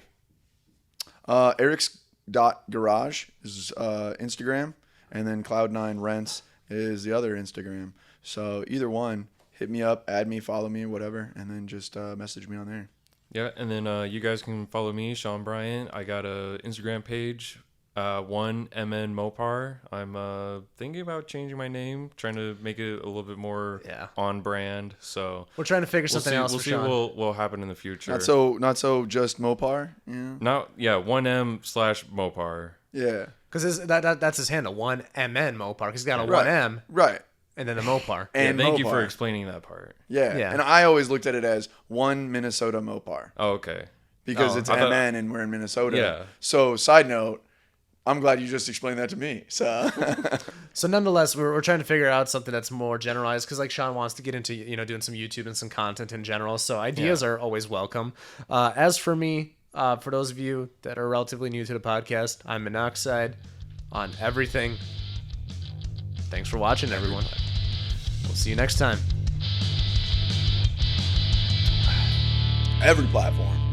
Eriks.Garage is Instagram. and then Cloud9 Rents is the other Instagram. So either one, hit me up, add me, follow me, whatever, and then just message me on there. Yeah, and then you guys can follow me, Sean Bryant. I got a Instagram page, 1MN Mopar. I'm thinking about changing my name, trying to make it a little bit more on brand. So we're trying to figure something else. We'll for see Sean. what will happen in the future. Not so just Mopar. Yeah. 1M/Mopar. Yeah. Because that's his handle, 1MN Mopar. Because he's got a 1M. Right. And then the Mopar. And thank you Mopar. for explaining that part. Yeah. And I always looked at it as one Minnesota Mopar. Oh, okay. Because it's MN and we're in Minnesota. Yeah. So, side note, I'm glad you just explained that to me. So, so nonetheless, we're trying to figure out something that's more generalized because like Sean wants to get into doing some YouTube and some content in general. So ideas are always welcome. As for me, for those of you that are relatively new to the podcast, I'm Minnoxide on everything. Thanks for watching, everyone. We'll see you next time. every platform.